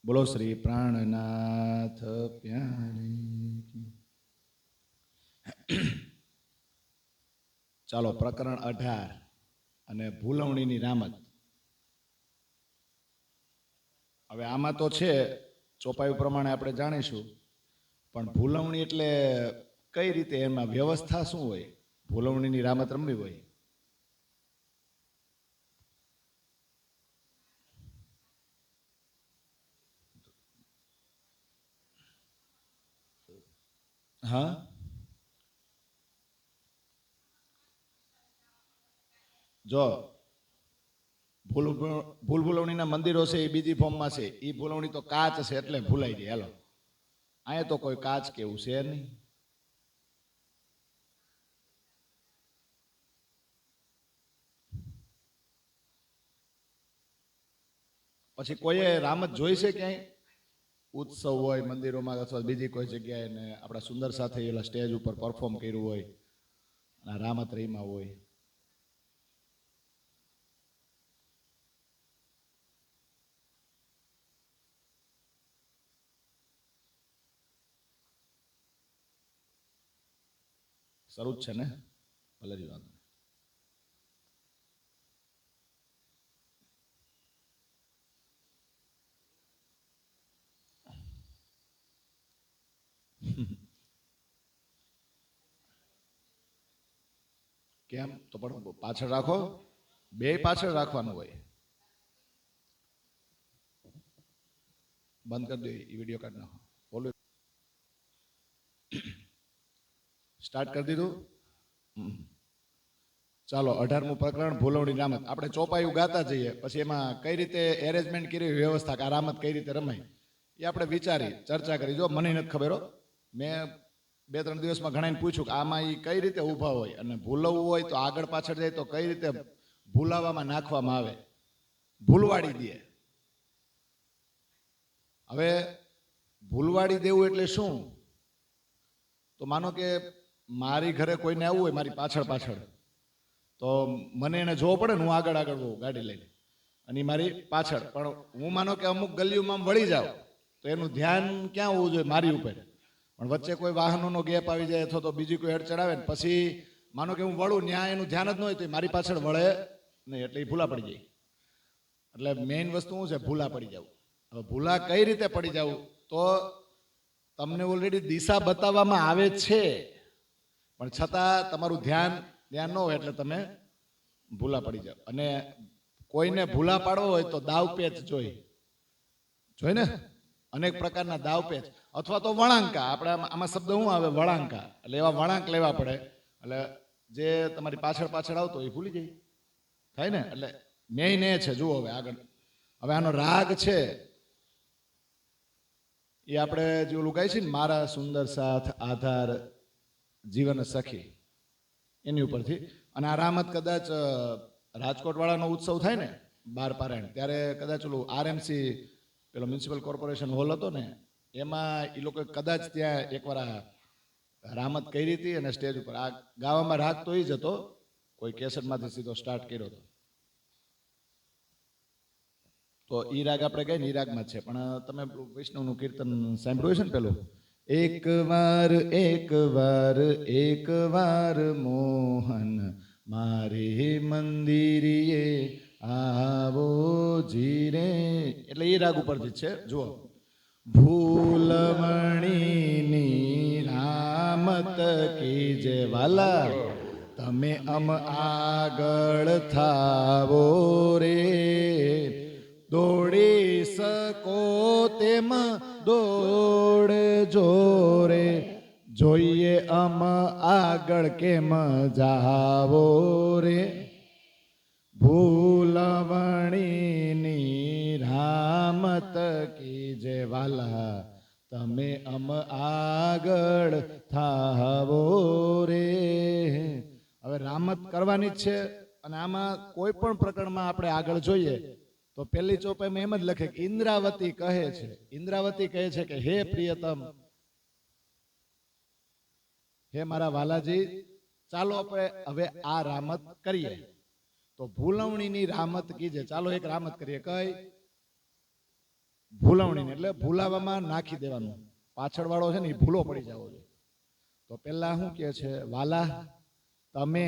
બોલો શ્રી પ્રાણનાથ પ્યારે કી. ચાલો પ્રકરણ 18 અને ભૂલવણીની રામત. હવે આમાં તો છે ચોપાઈ પ્રમાણે આપણે જાણીશું, પણ ભૂલવણી એટલે કઈ રીતે, એમાં વ્યવસ્થા શું હોય? ભૂલવણીની રામત રમવી હોય હા, જો ભૂલવણીના મંદિરો છે એ બીજી ફોર્મમાં છે, એ ભૂલવણી તો કાચ છે એટલે ભૂલાઈ ગઈ. હાલો, અહીંયા તો કોઈ કાચ કેવું છે નહીં. પછી કોઈએ રામત જોઈ છે ક્યાંય? ઉત્સવ હોય મંદિરોમાં અથવા બીજી કોઈ જગ્યાએ ને આપણા સુંદર સાથે એલા સ્ટેજ ઉપર પરફોર્મ કર્યું હોય અને રામત રહીમાં હોય. શરૂ જ છે ને? ભલે જ વાંધો. કેમ? તો પણ પાછળ રાખો, બે પાછળ રાખવાનું હોય. બંધ કરી દો, એ વિડીયો કાઢી નાખો. બોલો, સ્ટાર્ટ કરી દીધું. ચાલો, 18મું પ્રકરણ ભૂલવણી રામત. આપણે ચોપાયું ગાતા જઈએ, પછી એમાં કઈ રીતે એરેન્જમેન્ટ કરી, વ્યવસ્થા, આ રામત કઈ રીતે રમાય એ આપણે વિચારી ચર્ચા કરી. જો મને નથી ખબર હો, મેં 2-3 દિવસમાં ઘણાને પૂછ્યું કે આમાં એ કઈ રીતે ઊભા હોય, અને ભૂલવવું હોય તો આગળ પાછળ જાય તો કઈ રીતે ભૂલાવામાં નાખવામાં આવે, ભૂલવાડી દે. હવે ભૂલવાડી દેવું એટલે શું? તો માનો કે મારી ઘરે કોઈને આવવું હોય મારી પાછળ પાછળ, તો મને એને જોવો પડે ને, હું આગળ આગળ હોઉં ગાડી લઈને અને મારી પાછળ, પણ હું માનો કે અમુક ગલીઓમાં વળી જાઉં તો એનું ધ્યાન ક્યાં હોવું જોઈએ? મારી ઉપર. પણ વચ્ચે કોઈ વાહનોનો ગેપ આવી જાય અથવા તો બીજી કોઈ હેડ ચડાવે ને પછી માનો કે હું વળું, ત્યાં એનું ધ્યાન જ ન હોય તો મારી પાછળ વળે નહીં, એટલે એ ભૂલા પડી જાય. એટલે મેઇન વસ્તુ શું છે? ભૂલા પડી જવું. હવે ભૂલા કઈ રીતે પડી જવું? તો તમને ઓલરેડી દિશા બતાવવામાં આવે છે, પણ છતાં તમારું ધ્યાન ન હોય એટલે તમે ભૂલા પડી જાવ. અને કોઈને ભૂલા પાડવો હોય તો દાવપેચ જોઈ ને, અનેક પ્રકારના દાવપેચ અથવા તો વળાંકા. આપણે આમાં શબ્દ શું આવે? વળાંકા. એટલે એવા વળાંક લેવા પડે, એટલે જે તમારી પાછળ પાછળ આવતો એ ભૂલી જાય, થાય ને? એટલે મેઇન એ છે. જુઓ હવે આગળ. હવે આનો રાગ છે એ આપણે જે ઓલું ગાય છે ને, મારા સુંદર સાથ આધાર જીવન સખી, એની ઉપરથી. અને આ રામત કદાચ રાજકોટ વાળાનો ઉત્સવ થાય ને 12 પારાયણ, ત્યારે કદાચ ઓલું RMC પેલો મ્યુનિસિપલ કોર્પોરેશન હોલ હતો ને, એમાં એ લોકો કદાચ ત્યાં એકવાર આ રામત કરી હતી અને સ્ટેજ ઉપર આ ગાવામાં રાગ તો એ જ હતો, કોઈ કેસેટમાંથી સીધો સ્ટાર્ટ કર્યો હતો. તો ઈ રાગ આપણે કઈ ને ઈ રાગમાં જ છે. પણ તમે વિષ્ણુનું કીર્તન સાંભળ્યું છે ને પેલું, એક વાર મોહન મારે મંદિરીએ આવો જીરે, એટલે એ રાગ ઉપરથી છે. જુઓ, ભૂલવણીની રામત કીજે વાલા, તમે આગળ થાવો રે, દોડી શકો તેમ દોડજો રે, જોઈએ આગળ કેમ જાવો રે, ભૂલવણીની રામત કીજે વાલા, તમે આગળ થાવો રે. હવે રામત કરવાની જ છે, અને આમાં કોઈ પણ પ્રકરણમાં આપણે આગળ જોઈએ તો પહેલી ચોપાઈમાં એમ જ લખે કે ઇન્દ્રાવતી કહે છે, ઇન્દ્રાવતી કહે છે કે હે પ્રિયતમ, હે મારા વાલાજી, ચાલો આપણે હવે આ રામત કરીએ. તો ભૂલવણીની રામત કીજે. ચાલો એક રામત કરીએ. કઈ? ભૂલવણી એટલે ભૂલાવામાં નાખી દેવાનું. પાછળ વાળો છે ને એ ભૂલો પડી જવો જોઈએ. તો પેલા શું કે છે? વાલા તમે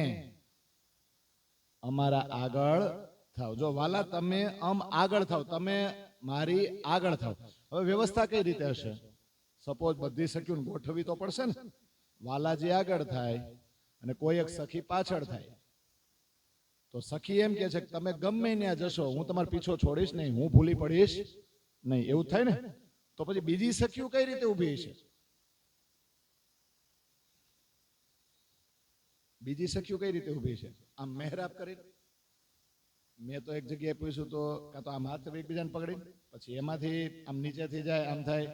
અમારા આગળ થાવ. જો વાલા તમે આગળ થાવ, તમે મારી આગળ થાવ. હવે વ્યવસ્થા કઈ રીતે હશે? સપોઝ બધી સખીઓને ગોઠવી તો પડશે ને. વાલાજી આગળ થાય અને કોઈ એક સખી પાછળ થાય. તો સખી એમ કે છે કે તમે ગમે ત્યાં જશો, હું તમારો પીછો છોડીશ નહીં, હું ભૂલી પડીશ નહીં. એવું થાય ને? તો પછી બીજી સખીઓ કઈ રીતે ઊભી છે? બીજી સખીઓ કઈ રીતે ઊભી છે? આમ મહેરાબ કરી. મેં તો એક જગ્યાએ પૂછ્યું તો કાં તો આમ હાથ એકબીજાને પકડીને, પછી એમાંથી આમ નીચેથી જાય, આમ થાય,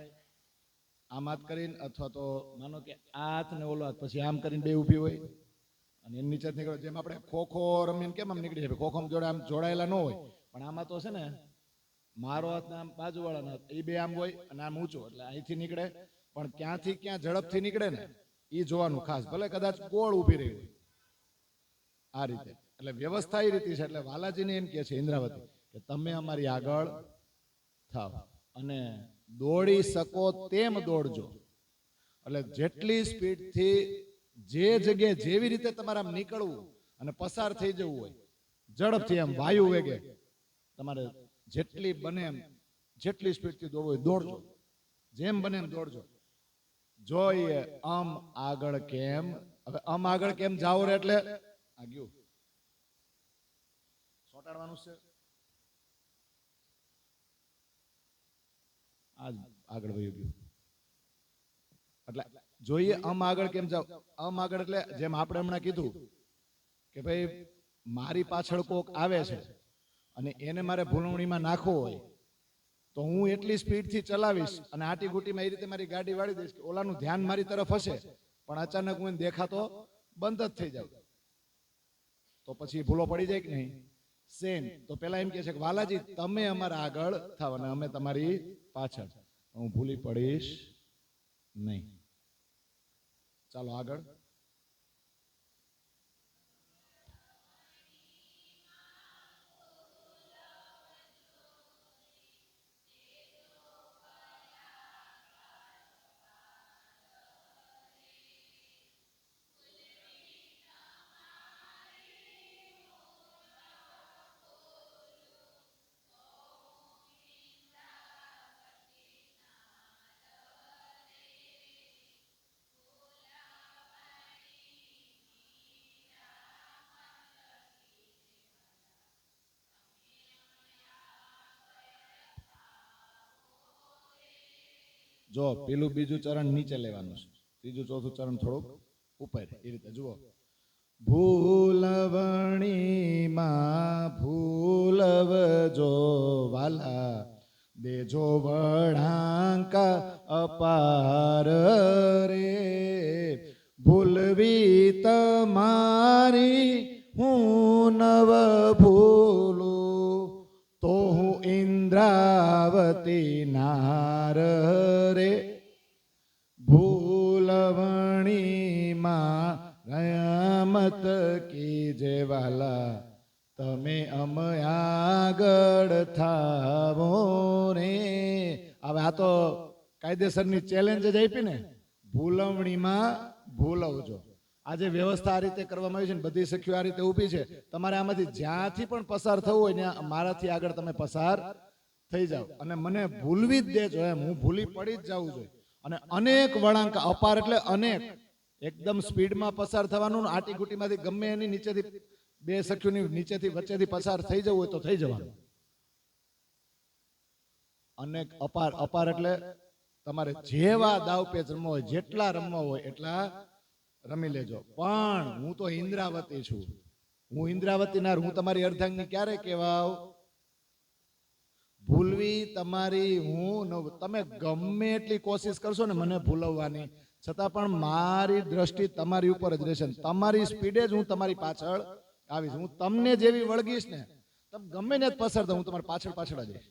આમ હાથ કરીને, અથવા તો માનો કે આ હાથ ને ઓલો હાથ, પછી આમ કરીને બે ઊભી હોય અને એની નીચે નીકળે. જેમ આપણે ખોખો રમીને કેમ આમ નીકળી જાય, ખોખો જોડે આમ જોડાયેલા ન હોય, પણ આમાં તો છે ને મારો હાથ ને આમ બાજુવાળાનો હાથ, એ બે આમ હોય અને આમ ઊંચો, એટલે અહીંથી નીકળે. પણ ક્યાંથી ક્યાં ઝડપથી નીકળે ને એ જોવાનું ખાસ. ભલે કદાચ ગોળ ઊભી રહી હોય આ રીતે. એટલે વ્યવસ્થા એ રીતે છે. એટલે વાલાજીને એમ કે છે ઇન્દ્રાવતી કે તમે અમારી આગળ થાવ અને દોડી શકો તેમ દોડજો. એટલે જેટલી સ્પીડથી જે જગ્યાએ જેવી રીતે તમારે આમ નીકળવું અને પસાર થઈ જવું હોય, ઝડપથી એમ વાયુ વેગે તમારે જેટલી બને એમ, જેટલી સ્પીડથી દોડવું હોય દોડજો, જેમ બને એમ દોડજો. જોઈએ આગળ કેમ. હવે આગળ કેમ જાવ રે એટલે આ ગયું સોટાડવાનું છે. આજ આગળ વયું ગયું. એટલે જોઈએ આગળ કેમ જાવ. આગળ એટલે જેમ આપણે હમણાં કીધું કે ભાઈ મારી પાછળ કોક આવે છે અને એને મારે ભૂલવણીમાં નાખવો હોય તો હું એટલી સ્પીડથી ચલાવીશ અને આટી ગુટીમાં એ રીતે મારી ગાડી વાળી દઈશ કે ઓલાનું ધ્યાન મારી તરફ હશે, પણ અચાનક હું દેખાતો બંધ જ થઈ જાય તો પછી ભૂલો પડી જાય કે નહીં? સેમ. તો પેલા એમ કે છે કે વાલાજી તમે અમારા આગળ થાવ અને અમે તમારી પાછળ, હું ભૂલી પડીશ નહીં. ચાલો આગળ. જો પેલું બીજું ચરણ નીચે લેવાનું છે, ત્રીજું ચોથું ચરણ થોડુંક ઉપર, એ રીતે જુઓ. ભૂલવણીમાં ભૂલવજો વાલા, દેજો વળાંકા અપાર રે. ભૂલવી તમારી હું નવ ભૂલું, તો હું ઇન્દ્રાવતી નાર રે. ભૂલવણીમાં રમત કીજે વાલા, તમે અમે આગળ થાવો રે. હવે આ તો કાયદેસરની ચેલેન્જ જ આપી ને, ભૂલવણીમાં ભૂલવજો. આજે વ્યવસ્થા આ રીતે કરવામાં આવી છે ને, બધી સખીઓ આ રીતે ઊભી છે. તમારે આમાંથી જ્યાંથી પણ પસાર થવું હોય ત્યાં મારાથી આગળ તમે પસાર થઈ જાઓ અને મને ભૂલવી જ દેજો એમ, હું ભૂલી પડી જ જવું જોઈએ. અને અનેક વળાંક અપાર એટલે અનેક, એકદમ સ્પીડમાં પસાર થવાનું, આટી ગુટીમાંથી ગમે એની નીચેથી બે સખીઓની નીચેથી વચ્ચેથી પસાર થઈ જવું હોય તો થઈ જવાનું. અનેક અપાર. અપાર એટલે તમારે જેવા દાવ પેચ રમવા હોય, જેટલા રમવા હોય એટલા રમી લેજો. પણ હું તો ઇન્દ્રાવતી છું, હું ઇન્દ્રાવતી નાર, હું તમારી અર્ધાંગની ક્યારે કહેવાવ? ભૂલવી તમારી હું. તમે ગમે એટલી કોશિશ કરશો ને મને ભૂલવવાની, છતાં પણ મારી દ્રષ્ટિ તમારી ઉપર જ રહેશે. તમારી સ્પીડે જ હું તમારી પાછળ આવીશ. હું તમને જેવી વળગીશ ને, તમે ગમે ને જ પસાર થાવ, હું તમારી પાછળ પાછળ જ રહીશ.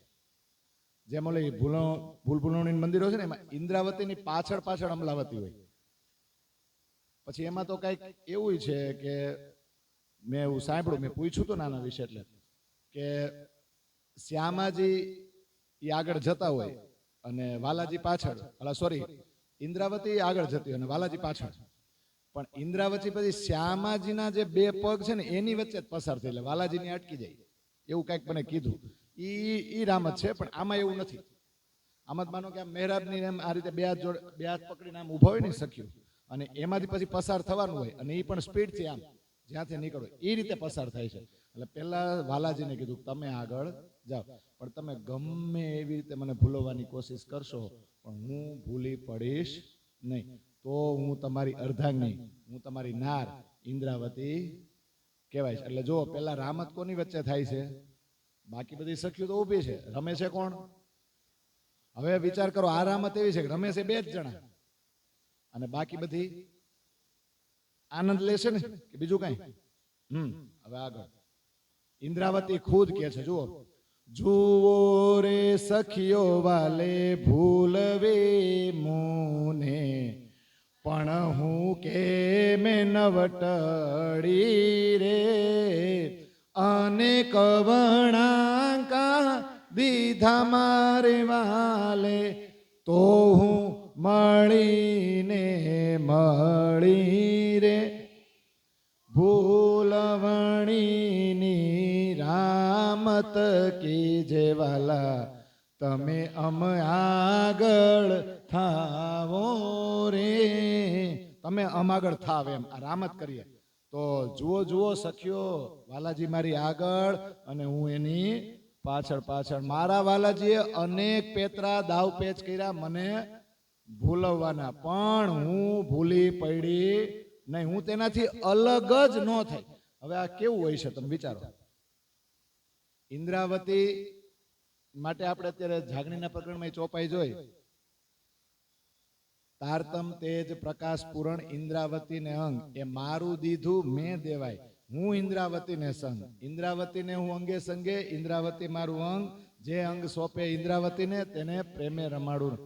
જેમ ઓલી ભૂલભૂલવણી મંદિરો છે ને, એમાં ઇન્દ્રાવતીની પાછળ પાછળ અમલાવતી હોય. પછી એમાં તો કઈક એવું છે કે મેં એવું સાંભળ્યું, મેં પૂછ્યું હતું નાના વિશે, એટલે કે શ્યામાજી એ આગળ જતા હોય અને વાલાજી પાછળ, સોરી, ઇન્દ્રાવતી આગળ જતી હોય અને વાલાજી પાછળ. પણ ઇન્દ્રાવતી પછી શ્યામાજીના જે બે પગ છે ને એની વચ્ચે જ પસાર થઈ, એટલે વાલાજીની અટકી જાય એવું કંઈક મને કીધું. ઈ રામત છે, પણ આમાં એવું નથી. આમાં માનો કે આમ મહેરાબની એમ આ રીતે બે હાથ પકડીને આમ ઊભા હોય ને સખ્યું, અને એમાંથી પછી પસાર થવાનું હોય, અને એ પણ સ્પીડથી આમ જ્યાંથી નીકળો એ રીતે પસાર થાય છે. એટલે પહેલા વાલાજીને કીધું તમે આગળ જાઓ, પણ તમે ગમે એવી રીતે મને ભૂલવાની કોશિશ કરશો પણ હું ભૂલી પડીશ નહીં. તો હું તમારી અર્ધાંગની, હું તમારી નાર ઇન્દ્રાવતી કહેવાય છે. એટલે જો પેલા રામત કોની વચ્ચે થાય છે? બાકી બધી સખ્યું તો ઊભી છે, રમે છે કોણ? હવે વિચાર કરો, આ રામત એવી છે કે રમે છે બે જ જણા, અને બાકી બધી આનંદ લેશે ને કે બીજું કઈ? હવે આગળ ઇન્દ્રાવતી ખુદ કે છે, જુઓ, જુઓ રે સખીઓ વાલે ભૂલવે મુને, પણ હું કે મેં નવટડી રે, અને કવણાંકા દીધા મારે વાલે, તો હું મળી રે, ભૂલવણીની રામત કીજે વાલા, તમે આગળ થાવો રે, તમે આગળ થાવ, એમ આ રામત કરીએ. તો જુઓ જુઓ સખીઓ, વાલાજી મારી આગળ અને હું એની પાછળ પાછળ. મારા વાલાજીએ અનેક પેતરા દાવ પેચ કર્યા મને ભૂલવવાના, પણ હું ભૂલી પડી નહીં, હું તેનાથી અલગ જ ન થઈ. હવે આ કેવું હોય છે તમે વિચારો. ઇન્દ્રાવતી માટે આપણે અત્યારે જાગણીના પ્રકરણમાં ચોપાઈ જોઈ, તારતમ તેજ પ્રકાશ પૂરણ ઇન્દ્રાવતીને અંગ, એ મારું દીધું મેં દેવાય, હું ઇન્દ્રાવતીને સંગ, ઇન્દ્રાવતીને હું અંગે સંગે, ઇન્દ્રાવતી મારું અંગ, જે અંગ સોંપે ઇન્દ્રાવતીને તેને પ્રેમે રમાડું.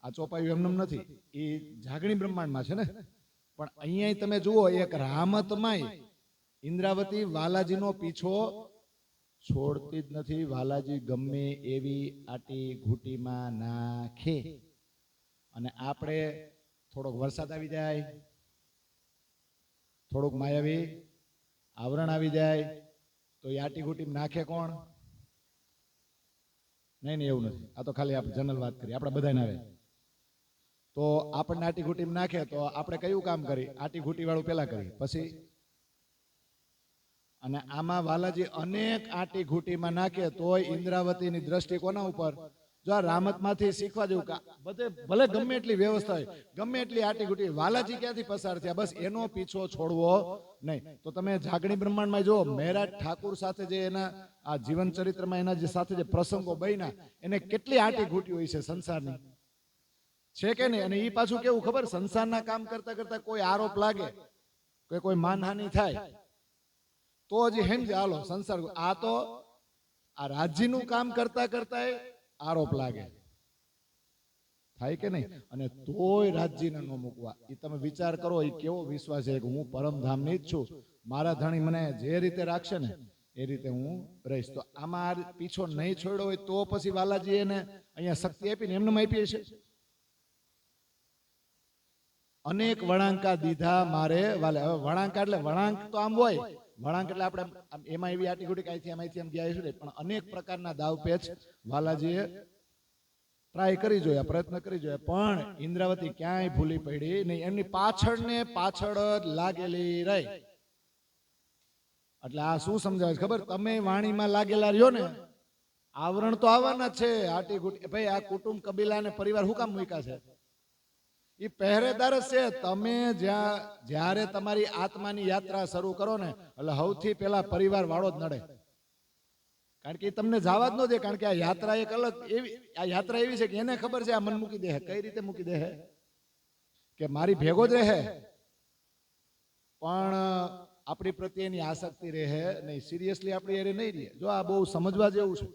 આ ચોપાયું એમનેમ નથી, એ જાગણી બ્રહ્માંડમાં છે ને. પણ અહીંયા તમે જુઓ, એક રામતમાંય ઇન્દ્રાવતી વાલાજીનો પીછો છોડતી જ નથી. વાલાજી ગમે એવી આટી ઘૂંટીમાં નાખે, અને આપણે થોડોક વરસાદ આવી જાય, થોડુંક માયાવી આવરણ આવી જાય, તો એ આટી ઘૂંટી નાખે કોણ? નહીં, એવું નથી. આ તો ખાલી આપણે જનરલ વાત કરીએ, આપણે બધાને આવે. તો આપણને આટી ઘૂંટી નાખે તો આપણે કયું કામ કરી? આટી ઘૂંટી વાળું પેલા કરી, પછી. અને આમાં વાલાજી અનેક આટી ઘૂંટીમાં નાખે તોય ઇન્દ્રાવતીની દ્રષ્ટિ કોના ઉપર? જો આ રામતમાંથી શીખવા જેવું, બધે ભલે ગમે એટલી વ્યવસ્થા હોય, ગમે એટલી આટી ઘૂંટી, વાલાજી ક્યાંથી પસાર થયા? બસ એનો પીછો છોડવો નહીં. તો તમે જાગણી બ્રહ્માંડમાં જો મહેરાજ ઠાકુર સાથે જે એના આ જીવન ચરિત્રમાં એના જે સાથે જે પ્રસંગો બન્યા, એને કેટલી આટી ઘૂંટી હોય છે સંસારની, છે કે નહીં? અને એ પાછું કેવું ખબર, સંસારના કામ કરતા કરતા કોઈ આરોપ લાગે કે કોઈ માનહાનિ થાય તો હજી હેમજે હાલો સંસાર. આ તો આ રાજ્યનું કામ કરતા કરતા આરોપ લાગે, થાય કે નહીં? અને તોય રાજ્યને ન મૂકવા. એ તમે વિચાર કરો, એ કેવો વિશ્વાસ છે કે હું પરમધામની જ છું, મારા ધણી મને જે રીતે રાખશે ને એ રીતે હું રહીશ. તો આમાં આ પીછો નહીં છોડ્યો હોય તો પછી વાલાજી એને અહીંયા શક્તિ આપીને એમને આપી છે. અનેક વળાંકા દીધા મારે વાલે. હવે વળાંકા એટલે વળાંક તો આમ હોય, વળાંક એટલે આપણે એમાં એવી આટી ઘૂંટી કાંઈથી એમાંથી એમ ગયા છે, પણ અનેક પ્રકારના દાવ પેચ વાલાજીએ ટ્રાય કરી જોયા, પ્રયત્ન કરી જોયા, પણ ઇન્દ્રાવતી ક્યાંય ભૂલી પડી નહીં. એમની પાછળ ને પાછળ જ લાગેલી રહી. એટલે આ શું સમજાવે છે ખબર? તમે વાણીમાં લાગેલા રહ્યો ને, આવરણ તો આવવાના છે. આટી ઘૂંટી, ભાઈ આ કુટુંબ કબીલા ને પરિવાર શું કામ મૂક્યા છે? એ પહેરેદાર જ છે. તમે જ્યારે તમારી આત્માની યાત્રા શરૂ કરો ને, એટલે સૌથી પહેલા પરિવાર વાળો જ નડે. કારણ કે એ તમને જવા જ ન દે. કારણ કે આ યાત્રા એક અલગ એવી, આ યાત્રા એવી છે કે એને ખબર છે આ મન મૂકી દે. કઈ રીતે મૂકી દે? કે મારી ભેગો જ રહે, પણ આપણી પ્રત્યે એની આસક્તિ રહે નહીં, સિરિયસલી આપણી એરે નહીં રહે. જો આ બહુ સમજવા જેવું છે.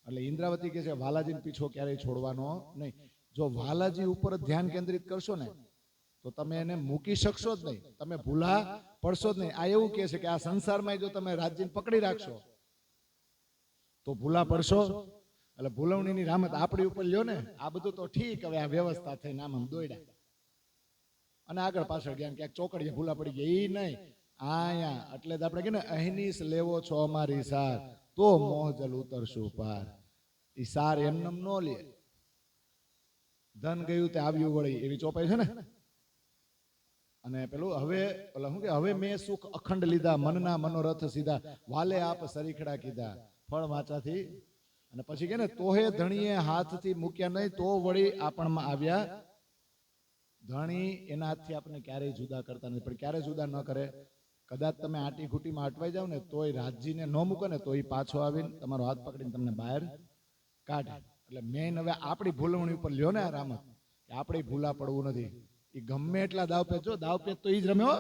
એટલે ઇન્દ્રાવતી કહે છે વાલાજીનો પીછો ક્યારેય છોડવાનો નહીં. જો વાલાજી ઉપર ધ્યાન કેન્દ્રિત કરશો ને તો તમે એને મૂકી શકશો જ નહીં, તમે ભૂલા પડશો જ નહીં. આ એવું કહે છે કે આ સંસારમાં જો તમે રાજ્યને પકડી રાખશો તો ભૂલા પડશો એટલે ભૂલવણીની રામત આપણી ઉપર લ્યો ને, આ બધું તો ઠીક, હવે આ વ્યવસ્થા થઈને આમ દોડ્યા અને આગળ પાછળ ગયા, ક્યાંક ચોકડીએ ભૂલા પડી ગયા, એ નહીં આયા. એટલે જ આપણે કે ને અહીનીસ લેવો છો અમારી સાર, તો મોહજલ ઉતરશું પાર. એ સાર એમને ન લે, ધન ગયું તે આવ્યું વળી, એવી ચોપાઈ છે ને. અને પેલું હવે પેલા શું કે, હવે મેં સુખ અખંડ લીધા, મનના મનોરથ સીધા, વાલે આપ સરીખડા કીધા, ફળ વાચાથી. અને પછી કે ને તોહે ધણીએ હાથથી મૂક્યા નહીં, તો વળી આપણમાં આવ્યા ધણી. એના હાથથી આપણને ક્યારેય જુદા કરતા નથી, પણ ક્યારે જુદા ન કરે. કદાચ તમે આટી ઘૂંટીમાં અટવાઈ જાવ ને, તોય રાજજીને ન મૂકે ને, તો એ પાછો આવીને તમારો હાથ પકડીને તમને બહાર કાઢે. એટલે મેન હવે આપણી ભૂલવણી ઉપર લ્યો ને આ રામત, કે આપણે ભૂલા પડવું નથી. એ ગમે એટલા દાવપેચ, જો દાવપેચ તો એ જ રમ્યો.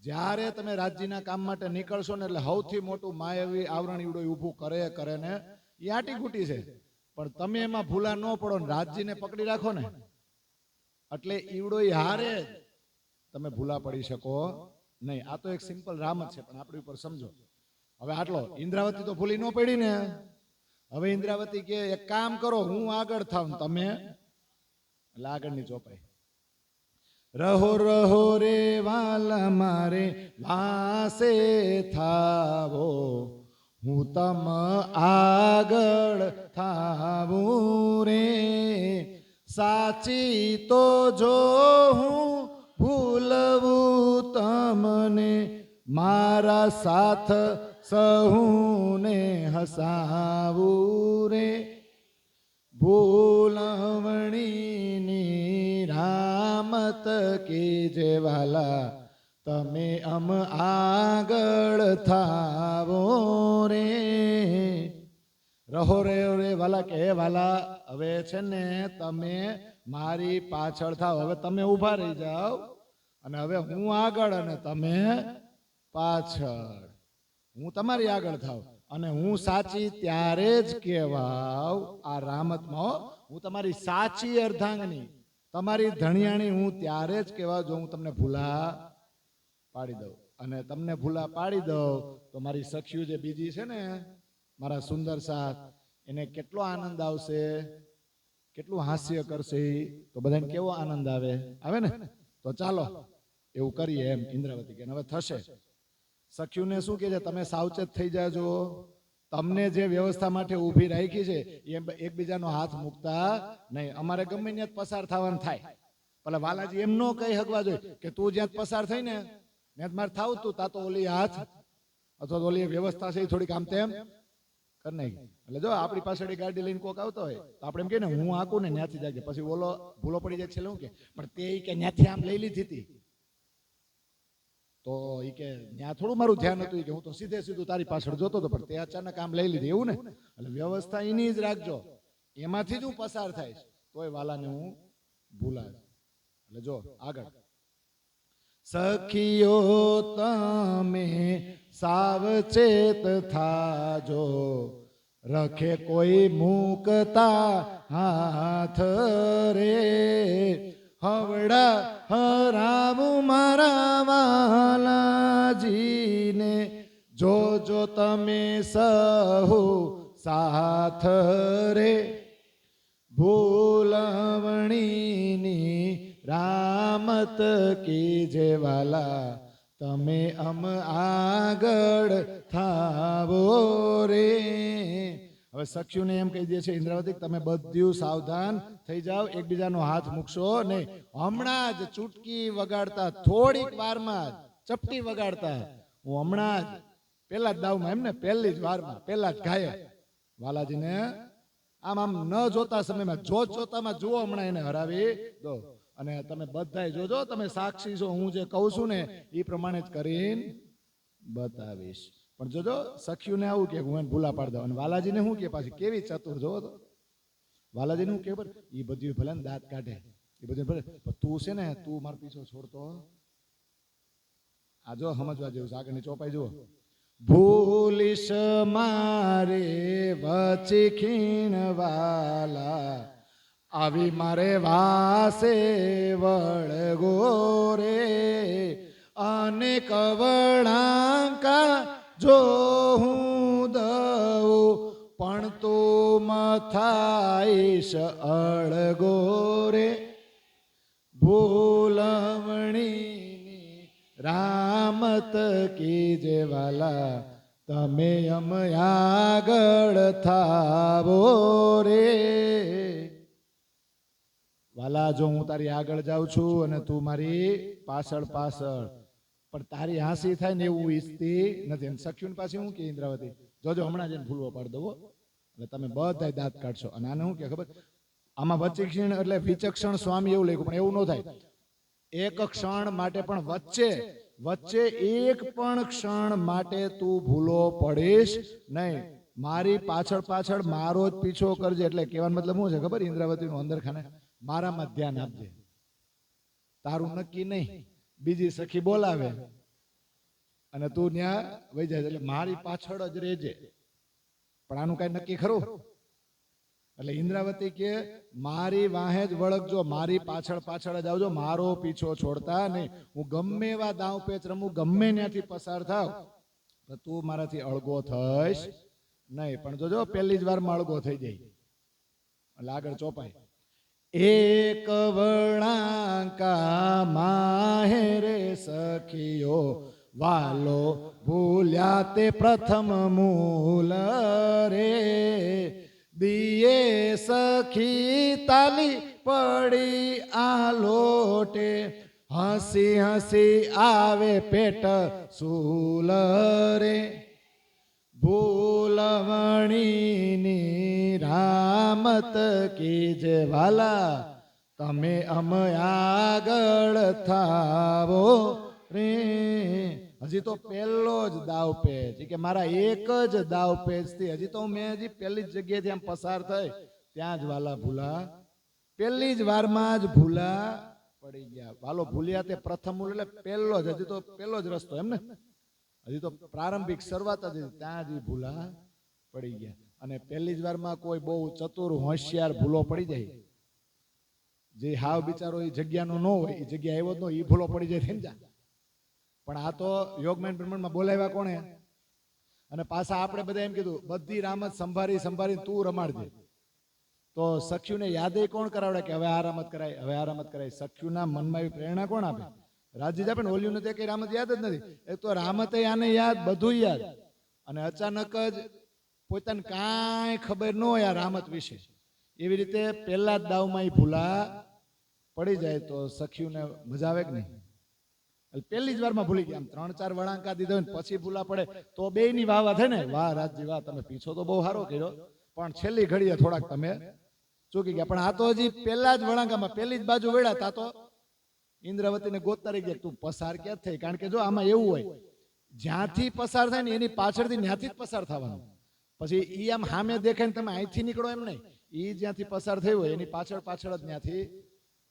જ્યારે તમે રાજજીના કામ માટે નીકળશો ને, એટલે સૌથી મોટું માયાવી આવરણ ઈવડો ઊભું કરે ને એ આટી ઘૂંટી છે. પણ તમે એમાં ભૂલા ન પડો ને રાજજીને પકડી રાખો ને, એટલે ઈવડો હારે તમે ભૂલા પડી શકો નહીં. આ તો એક સિમ્પલ રામત છે, પણ આપણી ઉપર સમજો. હવે આટલો ઇન્દ્રાવતી તો ભૂલી ન પડી ને. હવે ઇન્દ્રાવતી કે એક કામ કરો, હું આગળ થાવ તમે, એટલે આગળની ચોપાઈ. રહો રહો રે વાલા મારે વાસે થાવો, હું તમ આગળ થાવું રે. સાચી તો જો હું ભૂલવું તમને, મારા સાથ સહુને હસાવું રે. ભૂલવણીની રામત કીજે વાલા, તમે અમ આગળ થાવો રે. રહો રે રે વાલા કે વાલા, હવે છે ને તમે મારી પાછળ થાવ. હવે તમે ઊભા રહી જાઓ, અને હવે હું આગળ અને તમે પાછળ. હું તમારી આગળ થાવ, અને હું સાચી ત્યારે જ કહેવાવ આ રામતમાં. હું તમારી સાચી અર્ધાંગની, તમારી ધણિયાણી હું ત્યારે જ કહેવાવ જો હું તમને ભૂલા પાડી દઉં. અને તમને ભૂલા પાડી દઉં તો મારી સખીઓ જે બીજી છે ને, મારા સુંદર સાથ, એને કેટલો આનંદ આવશે, કેટલું હાસ્ય કરશે. તો બધાને કેવો આનંદ આવે, આવે ને. તો ચાલો એવું કરીએ એમ ઇન્દ્રાવતી કે હવે થશે. સખીઓને શું કે છે, તમે સાવચેત થઈ જાજો. તમને જે વ્યવસ્થા માટે ઊભી રાખી છે એ એકબીજાનો હાથ મૂકતા નહીં. અમારે ગમે ત્યાં પસાર થવાનું થાય, ભલે વાલાજી એમ નો કહી હકવા જોઈએ કે તું જ્યાં પસાર થઈ ને ત્યાં મારે થાવ, તું તા તો ઓલી હાથ અથવા તો ઓલી વ્યવસ્થા છે એ થોડીક આમ તેમ કરી નાખી. એટલે જો આપણી પાછળ ગાડી લઈને કોક આવતો હોય તો આપણે એમ કે ને હું આકું ને ત્યાંથી જાગે, પછી ઓલો ભૂલો પડી જાય છે શું કે પણ તે કે ત્યાંથી આમ લઈ લીધી હતી, તો એ કે ત્યાં થોડું મારું ધ્યાન હતું કે હું તો સીધે સીધું તારી પાછળ જોતો હતો, પણ તે અચાનક આમ લઈ લીધી, એવું ને. એટલે વ્યવસ્થા એની જ રાખજો, એમાંથી જ હું પસાર થાય તોય વાલાને હું ભૂલા. એટલે જો આગળ, સખીઓ તમે સાવચેત થાજો, રખે કોઈ મૂકતા હાથ રે. હવડા હરાવું મારા વાલાજીને, જોજો તમે સહુ સાથ રે. ભૂલવણીની રામત કીજે વાલા, તમે અમ આગળ થાવો રે. હવે સખીઓને એમ કહી દે છે ઇન્દ્રાવતી, તમે બધું સાવધાન થઈ જાઓ, એકબીજાનો હાથ મૂકશો નહીં. હમણાં જ ચૂટકી વગાડતા, થોડીક વારમાં જ ચપટી વગાડતા, હું હમણાં જ પેલા જ દાવમાં, એમ ને પહેલી જ વારમાં પેલા જ ઘાયલ વાલાજીને આમ આમ ન જોતા સમયમાં જોતામાં જુઓ, હમણાં એને હરાવી દો. અને તમે બધાય જોજો, તમે સાક્ષી છો, હું જે કહું છું ને એ પ્રમાણે જ કરીને બતાવીશ. પણ જોજો સખીઓને આવું કે હું એને ભૂલા પાડી દઉં, અને વાલાજીને શું કે પાછી કેવી ચતુર, જોવો તો વાલાજીને શું કે એ બધું ભલે ને દાંત કાઢે, એ બધું ભલે, તું છે ને તું મારો પીછો છોડતો. આ જો સમજવા જેવું છે, આગળની ચોપાઈ જુઓ. ભૂલીશ મારે વચી ખીણ વાલા, આવી મારે વાસે વળગો રે. અને કવળાંકા જો હું દઉં, પણ તો મથાઈશ અળગો રે ભૂલવણીની રામત કીજે વાલા તમે અમ આગળ થાવો રે. વાલા જો હું તારી આગળ જાઉં છું અને તું મારી પાછળ પાછળ, પણ તારી હાંસી થાય ને એવું ઈચ્છતી નથી. અને સખ્યુની પાસે હું કે ઇન્દ્રાવતી જોજો હમણાં જઈને ભૂલવો પાડ દો એટલે તમે બધા દાંત કાઢશો. અને આને શું કે ખબર, આમાં વચિક્ષણ એટલે વિચક્ષણ સ્વામી એવું લખ્યું, પણ એવું ન થાય. એક ક્ષણ માટે પણ વચ્ચે એક પણ ક્ષણ માટે તું ભૂલો પડીશ નહીં. મારી પાછળ પાછળ મારો જ પીછો કરજે. એટલે કહેવાનો મતલબ શું છે ખબર, ઇન્દ્રાવતીનું અંદર ખાને મારામાં ધ્યાન આપજે. તારું નક્કી નહીં, બીજી સખી બોલાવે અને તું ત્યાં વહી જાય, એટલે મારી પાછળ જ રહેજે. પણ આનું કઈ નક્કી ખરું? એટલે ઇન્દ્રાવતી કે મારી વાહે જ વળગજો, મારી પાછળ પાછળ જ આવજો, મારો પીછો છોડતા નહીં. હું ગમે એવા દાવ પેચ રમું, ગમે ત્યાંથી પસાર થાવ, તું મારાથી અળગો થઈશ નહીં. પણ જોજો પહેલી જ વારમાં અળગો થઈ જાય એટલે આગળ ચોપાય. એક વળાંકા માહેરે સખીઓ વાલો ભૂલ્યા તે પ્રથમ મૂલ રે. દિયે સખી તાલી પડી આ લોટે, હસી હસી આવે પેટ સૂલ રે. ભૂલવણીની રામત કીજે વાલા તમે અમ આગળ થાવો રે. હજી તો પહેલો જ દાવ પેચ કે મારા એક જ દાવ પેચ થી હજી તો મેં હજી પહેલી જ જગ્યાએથી આમ પસાર થઈ ત્યાં જ વાલા ભૂલા, પહેલી જ વારમાં જ ભૂલા પડી ગયા. વાલો ભૂલ્યા તે પ્રથમ મૂળ એટલે પહેલો જ, હજી તો પહેલો જ રસ્તો એમ ને, હજી તો પ્રારંભિક શરૂઆત જ ત્યાં જ ભૂલા પડી ગયા. અને પહેલી જ વારમાં કોઈ બહુ ચતુર હોશિયાર ભૂલો પડી જાય, જે હાવ બિચારો એ જગ્યાનો ન હોય, એ જગ્યા આવ્યો જ ન, એ ભૂલો પડી જાય થઈ જાય. પણ આ તો યોગમેન બ્રહ્માંડમાં બોલાવ્યા કોણે? અને પાછા આપણે બધા એમ કીધું બધી રામત સંભાળી તું રમાડજે. તો સખ્યુને યાદ કોણ કરાવડે કે હવે આ રમત કરાય, હવે આ રમત કરાય? સખ્યુના મનમાં એવી પ્રેરણા કોણ આપે? રાજી જ આપે ને. ઓલ્યું નથી કઈ રામત યાદ જ નથી. એક તો રામત આને યાદ, બધું યાદ, અને અચાનક જ પોતાને કાંઈ ખબર ન હોય આ રામત વિશે. એવી રીતે પહેલા જ દાવમાં ભૂલા પડી જાય તો સખ્યુને મજા આવે કે નહીં? પહેલી જ વારમાં ભૂલી ગયા. આમ 3-4 વળાંકા દીધો ને પછી ભૂલા પડે તો બે ની વાહ થાય ને, વાહ રાજજી વાહ, તમે પીછો તો બહુ સારો કર્યો, પણ છેલ્લી ઘડીએ થોડાક તમે ચૂકી ગયા. પણ આ તો હજી પહેલા જ વળાંકામાં પહેલી જ બાજુ વેળા તા તો ઇન્દ્રાવતીને ગોતતા રહી ગયા, તું પસાર ક્યાં થઈ? કારણ કે જો આમાં એવું હોય, જ્યાંથી પસાર થાય ને એની પાછળથી ત્યાંથી જ પસાર થવાનું. પછી ઈ આમ સામે દેખાય ને તમે અહીંથી નીકળો એમ નહીં, ઈ જ્યાંથી પસાર થયું હોય એની પાછળ પાછળ જ ત્યાંથી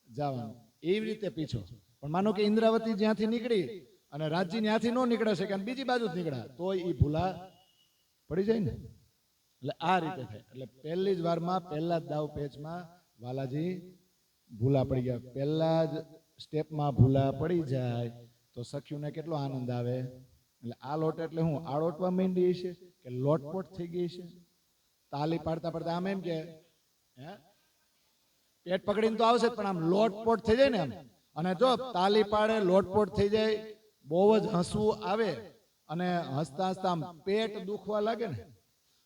જવાનું. એવી રીતે પીછો. પણ માનો કે ઇન્દ્રાવતી જ્યાંથી નીકળી અને રાજજી ત્યાંથી ન નીકળે છે કે બીજી બાજુ જ નીકળ્યા તો એ ભૂલા પડી જાય ને. એટલે આ રીતે થાય. એટલે પહેલી જ વારમાં પહેલા જ દાવ પેચમાં વાલાજી ભૂલા પડી ગયા. પહેલા જ સ્ટેપમાં ભૂલા પડી જાય તો સખ્યુને કેટલો આનંદ આવે. એટલે આ લોટ એટલે હું આળોટવા માંડી છે કે લોટપોટ થઈ ગઈ છે. તાલી પાડતા પાડતા આમ એમ કે પેટ પકડીને તો આવશે પણ આમ લોટપોટ થઈ જાય ને આમ. અને જો તાલી પાડે લોટપોટ થઈ જાય, બહુ જ હસવું આવે અને હસતા હસતા આમ પેટ દુખવા લાગે ને.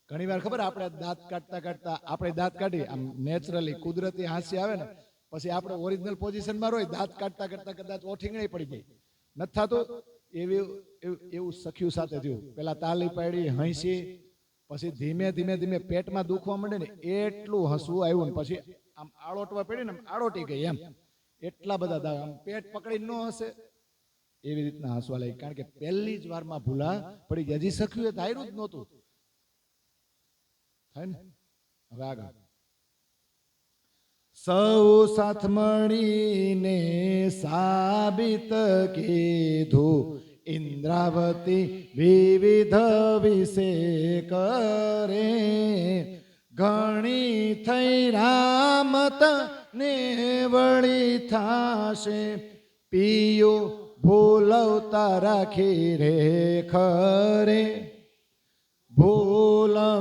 ઘણી વાર ખબર આપણે દાંત કાઢતા કાઢતા આપણે દાંત કાઢી આમ નેચરલી કુદરતી હાસ્ય આવે ને, પછી આપણે ઓરિજિનલ પોઝિશનમાં હોય દાંત કાઢતા કાઢતા કદાચ ઓઠીંગણી પડી જાય. નથી થતું એવું સખ્યું સાથે થયું. પેલા તાલી પાડી હસી, પછી ધીમે ધીમે ધીમે પેટમાં દુખવા માંડે ને એટલું હસવું આવ્યું ને પછી આમ આળોટવા પડી ને આળોટી ગઈ એમ. એટલા બધા દાવ આમ પેટ પકડી ન હશે એવી રીતના હસવા લાગી. કારણ કે પહેલી જ વારમાં ભૂલા પડી ગયા. હજી સખ્યું એ ધાર્યું જ નહોતું. થાય ને. હવે આગળ સૌ સાથ મળીને સાબિત કીધું, ઇન્દ્રાવતી વિવિધ વિશે કરે. ઘણી થઈ રામત ને વળી થાશે, પિયો ભૂલવતા રાખી રે ખરે. ભૂલવણીની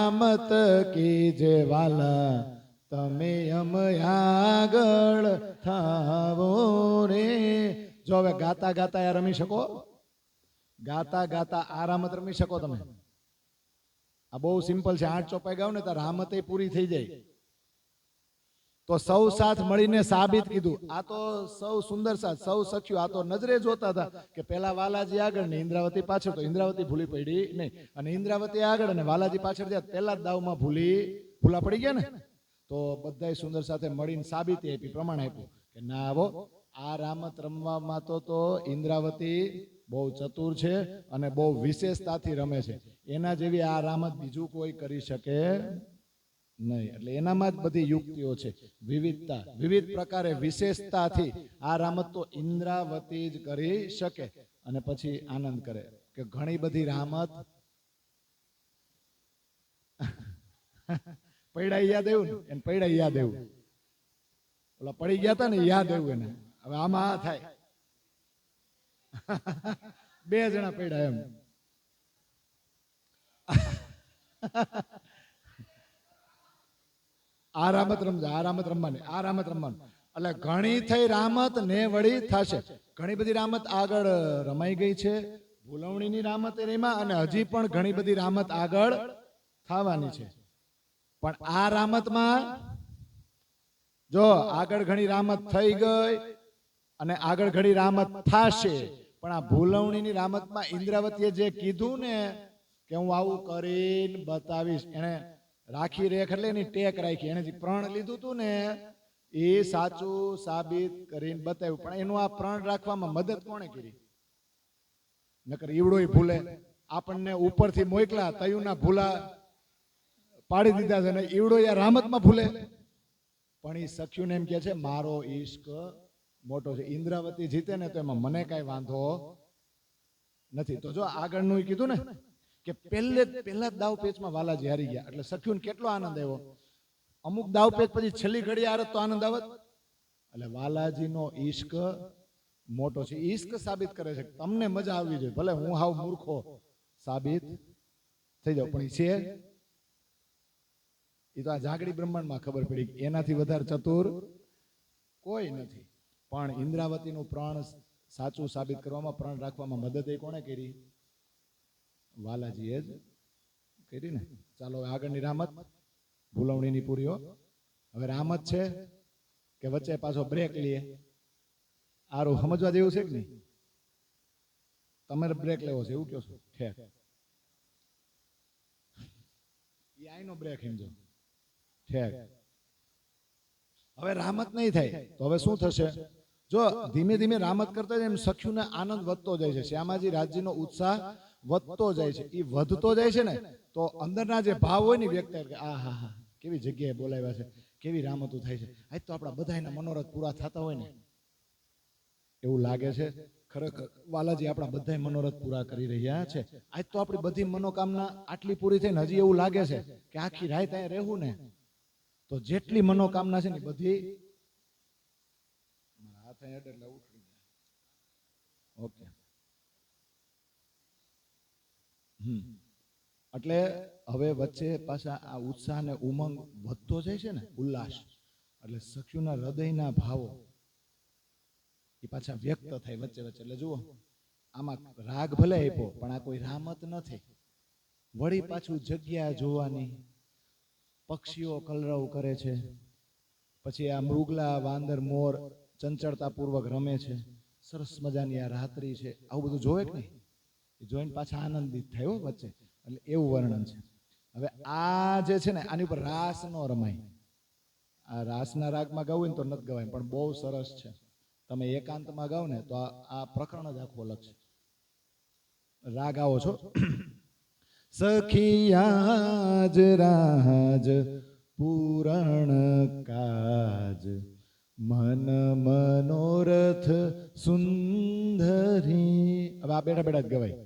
રામત કીજે વાલા તમે આગળ થાવો રે. જો હવે ગાતા ગાતા આ રમી શકો, ગાતા ગાતા આ રામત રમી શકો તમે. આ બહુ સિમ્પલ છે. 8 ચોપાઈ ગાવ ને તો રામત પૂરી થઈ જાય. તો સૌ સાથ મળીને સાબિત કીધું. આ તો સૌ સુંદર સાથ, સૌ સખ્યું. આ તો નજરે જોતા હતા કે પેલા વાલાજી આગળ ને ઇન્દ્રાવતી પાછળ. તો ઇન્દ્રાવતી ભૂલી પડી નહીં, અને ઇન્દ્રાવતી આગળ અને વાલાજી પાછળ જ્યાં પેલા જ દાવમાં ભૂલા પડી ગયા ને. તો બધાય સુંદર સાથે મળીને સાબિતી આપી, પ્રમાણ આપ્યું કે ના આવો આ રામત રમવામાં તો ઇન્દ્રાવતી બહુ ચતુર છે અને બહુ વિશેષતાથી રમે છે. એના જેવી આ રામત બીજું કોઈ કરી શકે નહીં. એટલે એનામાં જ બધી યુક્તિઓ છે, વિવિધતા, વિવિધ પ્રકારે વિશેષતાથી આ રામત તો ઇન્દ્રાવતી જ કરી શકે. અને પછી આનંદ કરે કે ઘણી બધી રામત પૈડા યાદ આવ્યું ને, એને પૈડા યાદ આવ્યું. ઓલા પડી ગયા હતા ને યાદ આવ્યું એને. હવે આમાં આ થાય 2 જણા પૈડા એમ. આ રામત રમજો, આ રામત રમવાની, આ રામત રમવાનું. એટલે ઘણી થઈ રામત ને વળી થશે. ઘણી બધી રામત આગળ રમાઈ ગઈ છે. ભૂલવણીની રામત એમાં, અને હજી પણ ઘણી બધી રામત આગળ થવાની છે. પણ આ રામતમાં જો આગળ ઘણી રામત થઈ ગઈ અને આગળ ઘણી રામત થશે. પણ આ ભૂલવણીની રામતમાં ઇન્દ્રાવતીએ જે કીધું ને કે હું આવું કરીને બતાવીશ, એને રાખી રેખ એટલે એની ટેક રાખી, એને જે પ્રણ લીધું હતું ને એ સાચું સાબિત કરીને બતાવ્યું. પણ એનું આ પ્રણ રાખવામાં મદદ કોણે કરી? નકર ઈવડોય ભૂલે. આપણને ઉપરથી મોકલા તયુના ભૂલા પાડી દીધા છે ને ઈવડો યા રામતમાં ભૂલે. પણ એ સખ્યુને એમ કે છે મારો ઈશ્ક મોટો છે. ઇન્દ્રાવતી જીતે ને તો એમાં મને કઈ વાંધો નથી. તો જો આગળનું કીધું ને કે પહેલા દાવ પેચમાં વાલાજી હારી ગયા એટલે સખ્યુને કેટલો આનંદ આવ્યો. અમુક દાવ પેચ પછી છેલ્લી ઘડી હારત તો આનંદ આવત. એટલે વાલાજીનો ઈશ્ક મોટો છે. ઈશ્ક સાબિત કરે છે તમને મજા આવવી જોઈએ. ભલે હું હાવ મૂર્ખો સાબિત થઈ જાવ, પણ છે એ તો આ જાગડી બ્રહ્માંડમાં ખબર પડી એનાથી વધારે ચતુર કોઈ નથી. પણ ઇન્દ્રાવતીનું પ્રણ સાચું સાબિત કરવામાં, પ્રણ રાખવામાં મદદ એ કોણે કરી? વાલાજીએ જ કરી ને. ચાલો આગળની રામત ભૂલવણીની પૂરીઓ. હવે રામત છે કે વચ્ચે પાછો બ્રેક લઈએ. આરું સમજવા જેવું છે કે નહીં? તમારે બ્રેક લેવો છે એવું કહો છો? ઠેક એ આઈનો બ્રેક સમજો. ઠેક હવે રામત નહીં થાય તો હવે શું થશે? જો ધીમે ધીમે રામત કરતા જાય એમ સખ્યુને આનંદ વધતો જાય છે. શ્યામાજી રાજ્યનો ઉત્સાહ વધતો જાય છે. એ વધતો જાય છે ને તો અંદરના જે ભાવ હોય ને વ્યક્ત કરે આ હા હા કેવી જગ્યાએ બોલાવ્યા છે, કેવી રામતો થાય છે. આજ તો આપણા બધાના મનોરથ પૂરા થતા હોય ને એવું લાગે છે. ખરેખર વાલાજી આપણા બધા મનોરથ પૂરા કરી રહ્યા છે. આજ તો આપણી બધી મનોકામના આટલી પૂરી થઈને હજી એવું લાગે છે કે આખી રાત અહીંયા રહેવું ને તો જેટલી મનોકામના છે ને બધી હાથ એટલે ઉઠી જાય. ઓકે એટલે હવે વચ્ચે પાછા આ ઉત્સાહ ને ઉમંગ વધતો જાય છે ને, ઉલ્લાસ. એટલે સખ્યુના હૃદયના ભાવો એ પાછા વ્યક્ત થાય વચ્ચે વચ્ચે. એટલે જુઓ આમાં રાગ ભલે આપ્યો પણ આ કોઈ રામત નથી. વળી પાછું જગ્યા જોવાની, પક્ષીઓ કલરવ કરે છે, પછી આ મૃગલા વાંદર મોર ચંચળતા પૂર્વક રમે છે, સરસ મજાની આ રાત્રિ છે. આવું બધું જોવે કે નહીં? એ જોઈને પાછા આનંદિત થાય વચ્ચે. એટલે એવું વર્ણન છે. હવે આ જે છે ને આની ઉપર રાસ નો રમાય. આ રાસના રાગમાં ગાવું હોય ને તો નથી ગવાય, પણ બહુ સરસ છે. તમે એકાંતમાં ગાઓ ને તો આ પ્રકરણ જ આખું અલગ છે. રાગ આવો છો સખિયાજ રાજ પૂરણ કાજ મન મનોરથ સુંદરી. હવે આ બેઠા બેઠા જ ગવાય,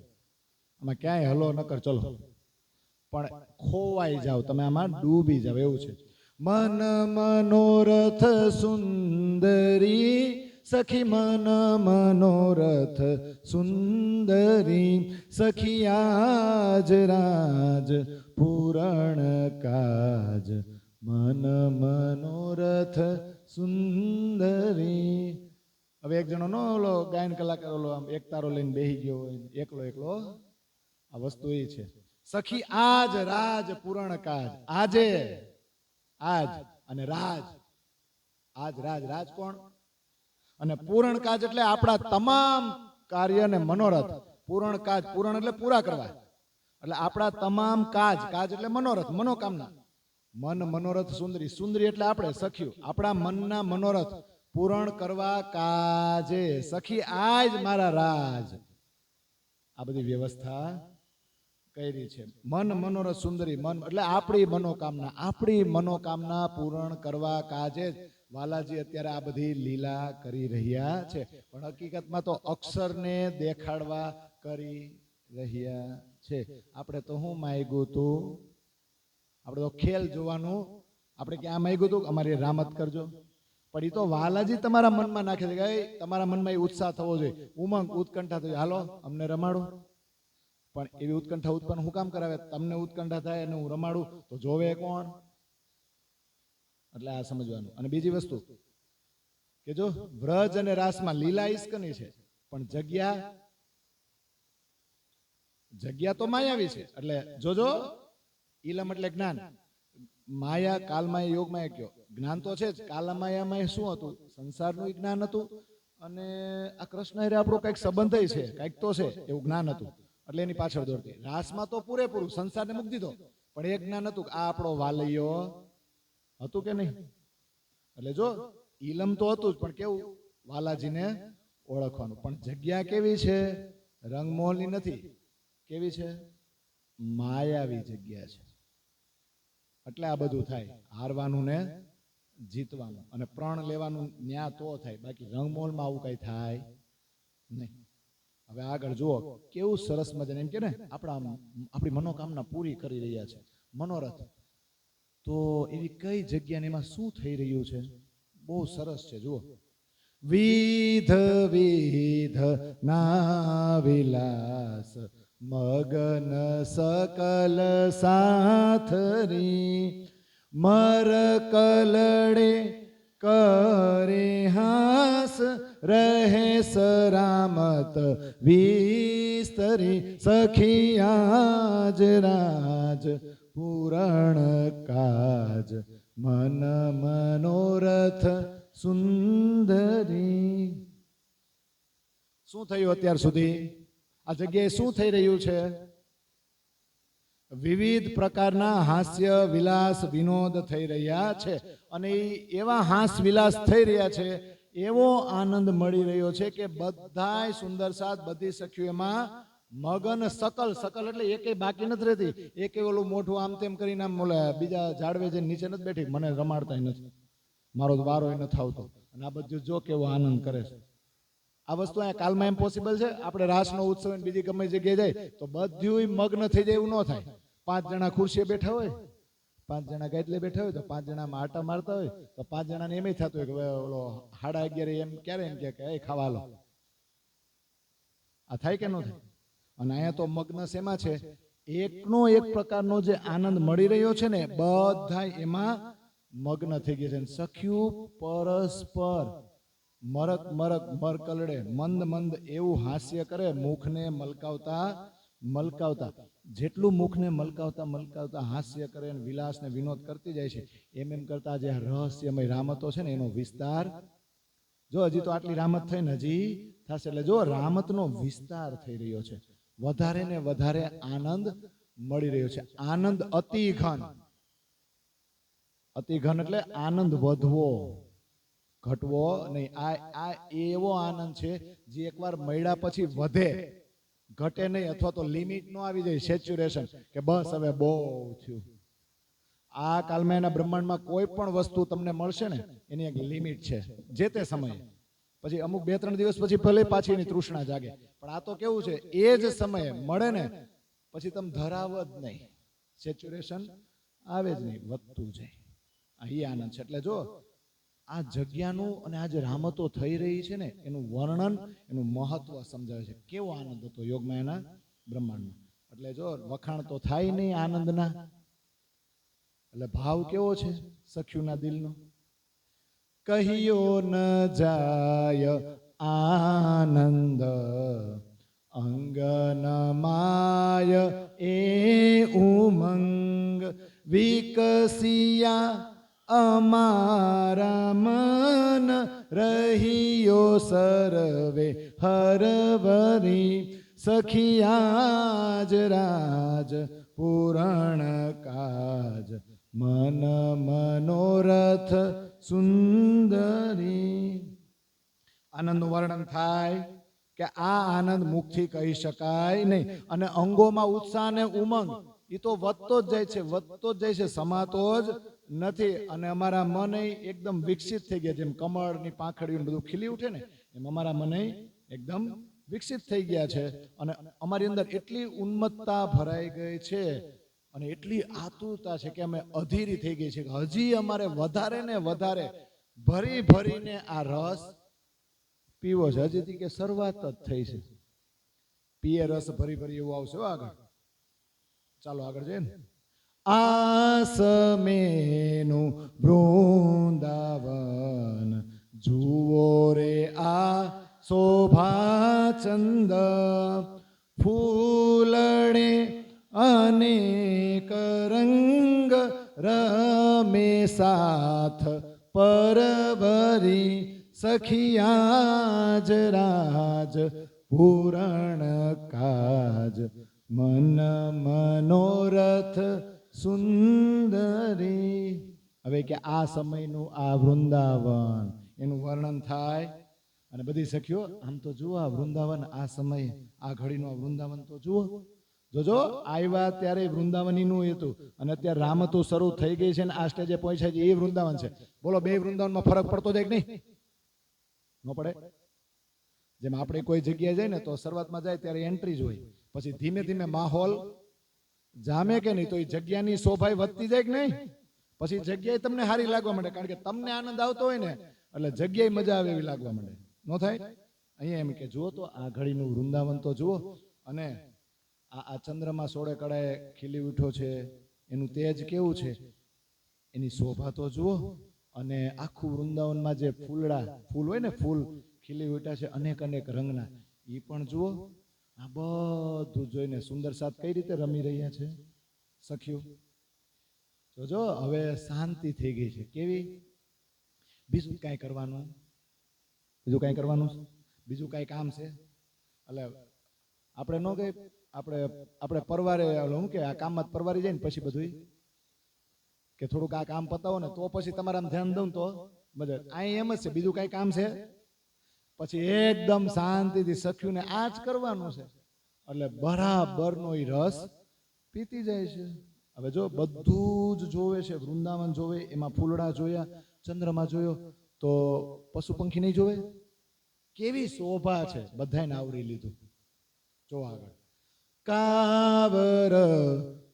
આમાં ક્યાંય હલો નકર ચલો, પણ ખોવાઈ જાવ તમે, આમાં ડૂબી જાવ એવું છે. મન મનોરથ સુંદરી સખી મન મનોરથ સુંદરી સખી આજ રાજ પૂરણ કાજ મન મનોરથ સુંદરી. હવે એક જણો નો ઓલો ગાયન કલાકાર ઓલો આમ એક તારો લઈને બેહી ગયો હોય એકલો એકલો, આ વસ્તુ એ છે. સખી આજ રાજ પૂરણ કાજ, આજે આજ અને રાજ, આજ રાજ, રાજ કોણ? અને પૂરણ કાજ એટલે આપણા તમામ કાર્ય ને મનોરથ. પૂરણ કાજ, પૂરણ એટલે પૂરા કરવા, એટલે આપણા તમામ કાજ, કાજ એટલે મનોરથ, મનોકામના. મન મનોરથ સુંદરી, સુંદરી એટલે આપણે સખ્યું, આપણા મનના મનોરથ પૂરણ કરવા કાજે સખી આજ મારા રાજ. આ બધી વ્યવસ્થા કરી છે. મન મનોરથ સુંદરી, મન એટલે આપણી મનોકામના પૂરણ કરવા કાજે વાલાજી અત્યારે આ બધી લીલા કરી રહ્યા છે. પણ હકીકતમાં તો અક્ષરને દેખાડવા કરી રહ્યા છે. આપણે તો હું માંગ્યું તું, આપણે તો ખેલ જોવાનું, આપણે ક્યાં માંગ્યું હતું અમારી રામત કરજો, પણ એ તો વાલાજી તમારા મનમાં નાખે છે કે તમારા મનમાં એ ઉત્સાહ થવો જોઈએ, ઉમંગ ઉત્કંઠા થઈ, હાલો અમને રમાડો. પણ એવી ઉત્કંઠા ઉત્પન્ન હું કામ કરાવે? તમને ઉત્કંઠા થાય અને હું રમાડું તો જોવે કોણ? એટલે આ સમજવાનું. અને બીજી વસ્તુ કે જો વ્રજ અને રાસમાં લીલા ઈશ્કની છે, પણ જગ્યા તો માયાવી છે. એટલે જોજો, ઈલમ એટલે જ્ઞાન, માયા કાલમાયા યોગમાં કયો જ્ઞાન તો છે જ. કાલમાયામાં શું હતું? સંસારનું જ્ઞાન હતું, અને આ કૃષ્ણ હારે આપણો કઈક સંબંધ છે, કઈક તો છે એવું જ્ઞાન હતું, એટલે એની પાછળ દોડતી. રાસમાં તો પૂરેપૂરું સંસારને મૂકી દીધો, પણ એક જ્ઞાન હતું કે આ આપણો વાલૈયો હતું કે નહીં. એટલે જો ઈલમ તો હતું જ, પણ કેવું? વાલાજીને ઓળખવાનું. પણ જગ્યા કેવી છે? રંગમોહની નથી. કેવી છે? માયાવી જગ્યા છે. એટલે આ બધું થાય, હારવાનું ને જીતવાનું અને પ્રણ લેવાનું ન્યા તો થાય, બાકી રંગમોલમાં આવું કઈ થાય નહીં. હવે આગળ જુઓ કેવું સરસ મજાને એમ કે ને આપણી મનોકામના પૂરી કરી રહ્યા છે, મનોરથ. તો એવી કઈ જગ્યાને એમાં શું થઈ રહ્યું છે? બહુ સરસ છે. જુઓ, વિધ વિધ ના વિલાસ મગન સકલ સાથરી મર કલડે કરે હાસ રહે સરામત વિસ્તરી સખી આજ રાજ પૂરણ કાજ મન મનોરથ સુંદરી. શું થયું અત્યાર સુધી? આ જગ્યાએ શું થઈ રહ્યું છે? વિવિધ પ્રકારના હાસ્ય વિલાસ વિનોદ થઈ રહ્યા છે, અને એવા હાસ વિલાસ થઈ રહ્યા છે, એવો આનંદ મળી રહ્યો છે કે બધાય સુંદર સાથ બધી સખીઓ એમાં મગન. સકલ, સકલ એટલે એકેય બાકી નથી રહેતી, એકેય ઓલું મોઢું આમ તેમ કરીને આમ બીજા ઝાડવે જઈને નીચે નથી બેઠી, મને રમાડતા નથી, મારો વારો નથી આવતો. અને આ બધું જો કેવો આનંદ કરે છે. આ વસ્તુ અહીંયા કાલમાં એમ પોસિબલ છે? આપણે રાસનો ઉત્સવ બીજી ગમે જગ્યાએ જાય તો બધું મગ્ન થઈ જાય એવું ન થાય. 5 જણા ખુરશીએ બેઠા હોય, 5 જણા ગાદલે બેઠા હોય, તો 5 જણા આટા મારતા હોય, તો 5 જણાને એમ થતું હોય કે ઓલો 11:30 એમ ક્યારે એમ કે ખાવા લો. આ થાય કે ન થાય? અને અહીંયા તો મગ્ન શેમાં છે? એકનો એક પ્રકારનો જે આનંદ મળી રહ્યો છે ને, બધા એમાં મગ્ન થઈ ગયા છે. સખ્યું પરસ્પર મરક મરક મરકલડે મંદ મંદ એવું હાસ્ય કરે, મુખને મલકાવતા મલકાવતા. જેટલું મુખને મલકાવતા મલકાવતા હાસ્ય કરે અને વિલાસને વિનોદ કરતી જાય છે, એમ એમ કરતા જે રહસ્યમય રામતો છે ને એનો વિસ્તાર. જો હજી તો આટલી રામત થઈને હજી થશે. એટલે જો રામતનો વિસ્તાર થઈ રહ્યો છે, વધારે ને વધારે આનંદ મળી રહ્યો છે. આનંદ અતિ ઘન, અતિ ઘન એટલે આનંદ વધવો, ઘટવો નહીં. આ એવો આનંદ છે જે એકવાર મળ્યા પછી વધે, ઘટે નહીં, અથવા તો લિમિટ નો આવી જાય, સેચ્યુરેશન, કે બસ હવે બહુ થયું. આ કાલમાં એના બ્રહ્માંડમાં કોઈ પણ વસ્તુ તમને મળશે ને એની એક લિમિટ છે, જે તે સમયે. પછી અમુક 2-3 દિવસ પછી ભલે પાછી એની તૃષ્ણા જાગે, પણ આ તો કેવું છે, એ જ સમયે મળે ને પછી તમે ધરાવ જ નહીં, સેચ્યુરેશન આવે જ નહીં, વધતું જાય. આ આનંદ છે. એટલે જો આ જગ્યાનું અને આ જે રામતો થઈ રહી છે ને એનું વર્ણન, એનું મહત્વ સમજાવે છે. કેવો આનંદ હતો યોગમાયાના બ્રહ્માંડમાં. એટલે જો વખાણ તો થાય નહીં આનંદના, એટલે ભાવ કેવો છે સખ્યુના દિલનો. કહ્યો ન જાય આનંદ અંગનમાય એ ઉમંગ વિકસિયા અમારા મન રહિયો સર્વે હરવરી સખિયાજ રાજ પૂરણ કાજ મન મનોરથ સુંદરી. આનંદનું વર્ણન થાય કે આ આનંદ મુખથી કહી શકાય નહીં. અને અંગોમાં ઉત્સાહ અને ઉમંગ એ તો વધતો જ જાય છે, વધતો જ જાય છે, સમાતો જ નથી. અને અમારા મન એકદમ વિકસિત થઈ ગયા, જેમ કમળની પાંખડીયું બધું ખીલી ઉઠે ને એમ અમારા મન એકદમ વિકસિત થઈ ગયા છે. અને અમારી અંદર એટલી ઉન્મત્તતા ભરાઈ ગઈ છે અને એટલી આતુરતા છે કે અમે અધીરી થઈ ગઈ છે કે હજી અમારે વધારે ને વધારે ભરી ભરીને આ રસ પીવો છે. હજી કે શરૂઆત જ થઈ છે, પીએ રસ ભરી ભરી એવું આવશે આગળ. ચાલો આગળ જઈએ ને. આ સમેનું વૃંદાવન જુઓ રે આ શોભાચંદ ફૂલડે અનેક રંગ રમે સાથ પરવરી સખિયાજ રાજ પૂરણ કાજ મન મનોરથ સુંદરી. હવે કે આ સમયનું આ વૃંદાવન એનું વર્ણન થાય અને બધી સખીઓ આમ તો જુઓ આ વૃંદાવન, આ સમય આ ઘડીનું આ વૃંદાવન તો જુઓ. જોજો આવ્યા ત્યારે વૃંદાવનીનું હતું અને અત્યારે રામતો શરૂ થઈ ગઈ છે ને આ સ્ટેજે પહોંચ્યા છે એ વૃંદાવન છે. બોલો બે વૃંદાવનમાં ફરક પડતો જાય કે નહીં? ન પડે. જેમ આપણે કોઈ જગ્યાએ જાય ને તો શરૂઆતમાં જાય ત્યારે એન્ટ્રી જ હોય, પછી ધીમે ધીમે માહોલ જામે કે નહીં તો એ જગ્યાની શોભાઈ વધતી જાય કે નહીં? પછી જગ્યાએ તમને સારી લાગવા માંડે, કારણ કે તમને આનંદ આવતો હોય ને એટલે જગ્યાએ મજા આવે એવી લાગવા માંડે. ન થાય? અહીંયા એમ કે જુઓ તો આ ઘડીનું વૃંદાવન તો જુઓ, અને આ ચંદ્રમાં સોળે કળાએ ખીલી ઉઠો છે, એનું તેજ કેવું છે, એની શોભા તો જુઓ. અને આખું વૃંદાવનમાં જે ફૂલ હોય ને, ફૂલ ખીલી ઉઠ્યા છે અનેક અનેક રંગના, એ પણ જુઓ. આ બધું જોઈને સુંદર સાથ કઈ રીતે રમી રહ્યા છે સખીઓ. જોજો હવે શાંતિ થઈ ગઈ છે. કેવી? બીજું કાંઈ કરવાનું? બીજું કાંઈ કરવાનું? બીજું કાંઈ કામ છે? એટલે આપણે ન કઈ આપણે પરવારે શું કે આ કામમાં પરવારી જાય ને પછી બધું કે થોડુંક આ કામ પતાવો ને તો પછી તમારે આમ ધ્યાન દઉં તો મજા. અહીં એમ જ છે, બીજું કાંઈ કામ છે? પછી એકદમ શાંતિથી સખ્યું ને આ જ કરવાનું છે, એટલે બરાબરનો એ રસ પીતી જાય છે. હવે જો બધું જ જોવે છે, વૃંદાવન જોવે, એમાં ફૂલડા જોયા, ચંદ્રમાં જોયો, તો પશુ પંખી નહીં જોવે? કેવી શોભા છે, બધાને આવરી લીધું. જો આગળ. કાવર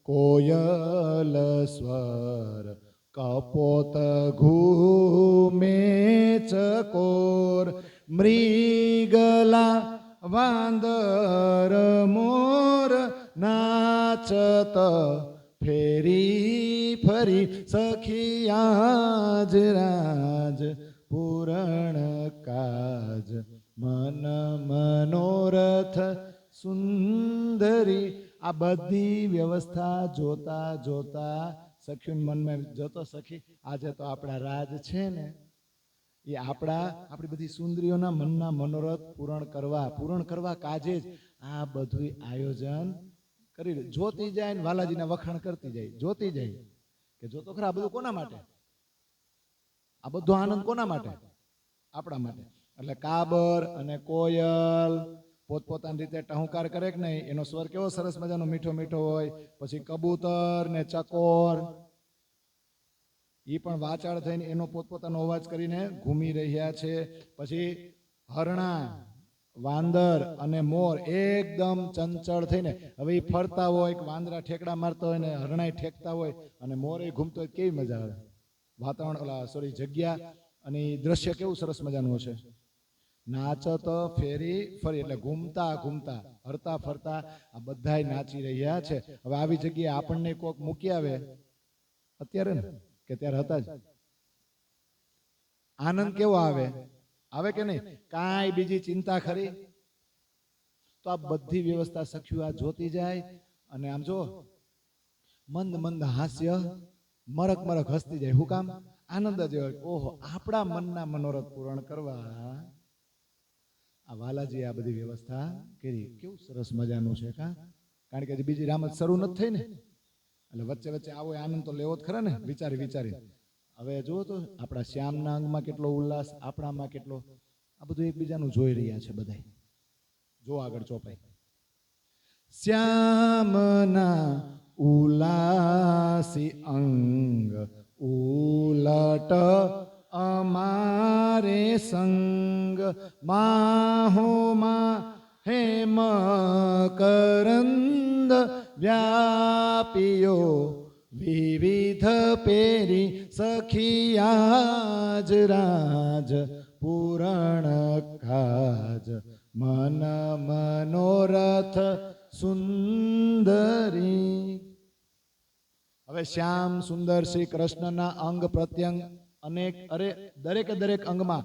કોયલ સ્વર કપોત ઘૂમે ચકોર મૃગલા વાંદર મોર નાચત ફેરી ફરી સખિયાજ રાજ પૂરણ કાજ મન મનોરથ સુંદરી. આ બધી વ્યવસ્થા જોતા જોતા સખીઓના મનમાં જોતો સખી આજે તો આપણા રાજ છે ને એ આપણી બધી સુંદરીઓના મનના મનોરથ પૂરણ કરવા કાજે જ આ બધું આયોજન કરી જોતી જાય ને વાલાજીના વખાણ કરતી જાય, જોતી જાય કે જોતો ખરા આ બધું કોના માટે? આ બધો આનંદ કોના માટે? આપણા માટે. એટલે કાબર અને કોયલ પોતપોતાની રીતે ટહુકાર કરે કે નહીં, એનો સ્વર કેવો સરસ મજાનો મીઠો મીઠો હોય. પછી કબૂતર ને ચકોર એ પણ વાચાળ થઈને એનો પોતપોતાનો અવાજ કરીને ઘૂમી રહ્યા છે. પછી હરણા, વાંદર અને મોર એકદમ ચંચળ થઈને હવે એ ફરતા હોય, વાંદરા ઠેકડા મારતા હોય ને હરણાય ઠેકતા હોય અને મોરે ઘૂમતો હોય, કેવી મજા આવે. વાતાવરણ જગ્યા અને એ દ્રશ્ય કેવું સરસ મજાનું હશે. નાચત ફેરી ફરી એટલે ઘૂમતા ઘૂમતા હરતા ફરતા આ બધાય નાચી રહ્યા છે. હવે આવી જગ્યાએ આપણને કોક મૂકી આવે અત્યારે ને કે ત્યારે હતા જ, આનંદ કેવો આવે? આવે કે નહીં? કાંઈ બીજી ચિંતા ખરી? તો આ બધી વ્યવસ્થા સખ્યું આ જોતી જાય અને આમ જો મંદ મંદ હાસ્ય, મરક મરક હસતી જાય. શું કામ? આનંદ જ હોય. ઓહો, આપણા મનના મનોરથ પૂરણ કરવા આ વાલાજી આ બધી વ્યવસ્થા કરી. કેવું સરસ મજાનું છે કા? કારણ કે બીજી રામત શરૂ નથી થઈ ને, એટલે વચ્ચે વચ્ચે આવો આનંદ તો લેવો જ ખરા ને, વિચારી વિચારી. હવે જુઓ તો આપણા શ્યામના અંગમાં કેટલો ઉલ્લાસ, આપણામાં કેટલો, આ બધું એકબીજાનું જોઈ રહ્યા છે બધા. જો આગળ ચોપાઈ, શ્યામના ઉલ્લાસી અંગ ઉલટ અમારે સંગ, માહોમાં હેમ કરંદ વ્યાપીયો વિવિધ પેરી સખિયાજ રાજ પૂરણ કાજ, મન મનોરથ સુંદરી. હવે શ્યામ સુંદર શ્રી કૃષ્ણના અંગ પ્રત્યંગ અનેક દરેકે દરેક અંગમાં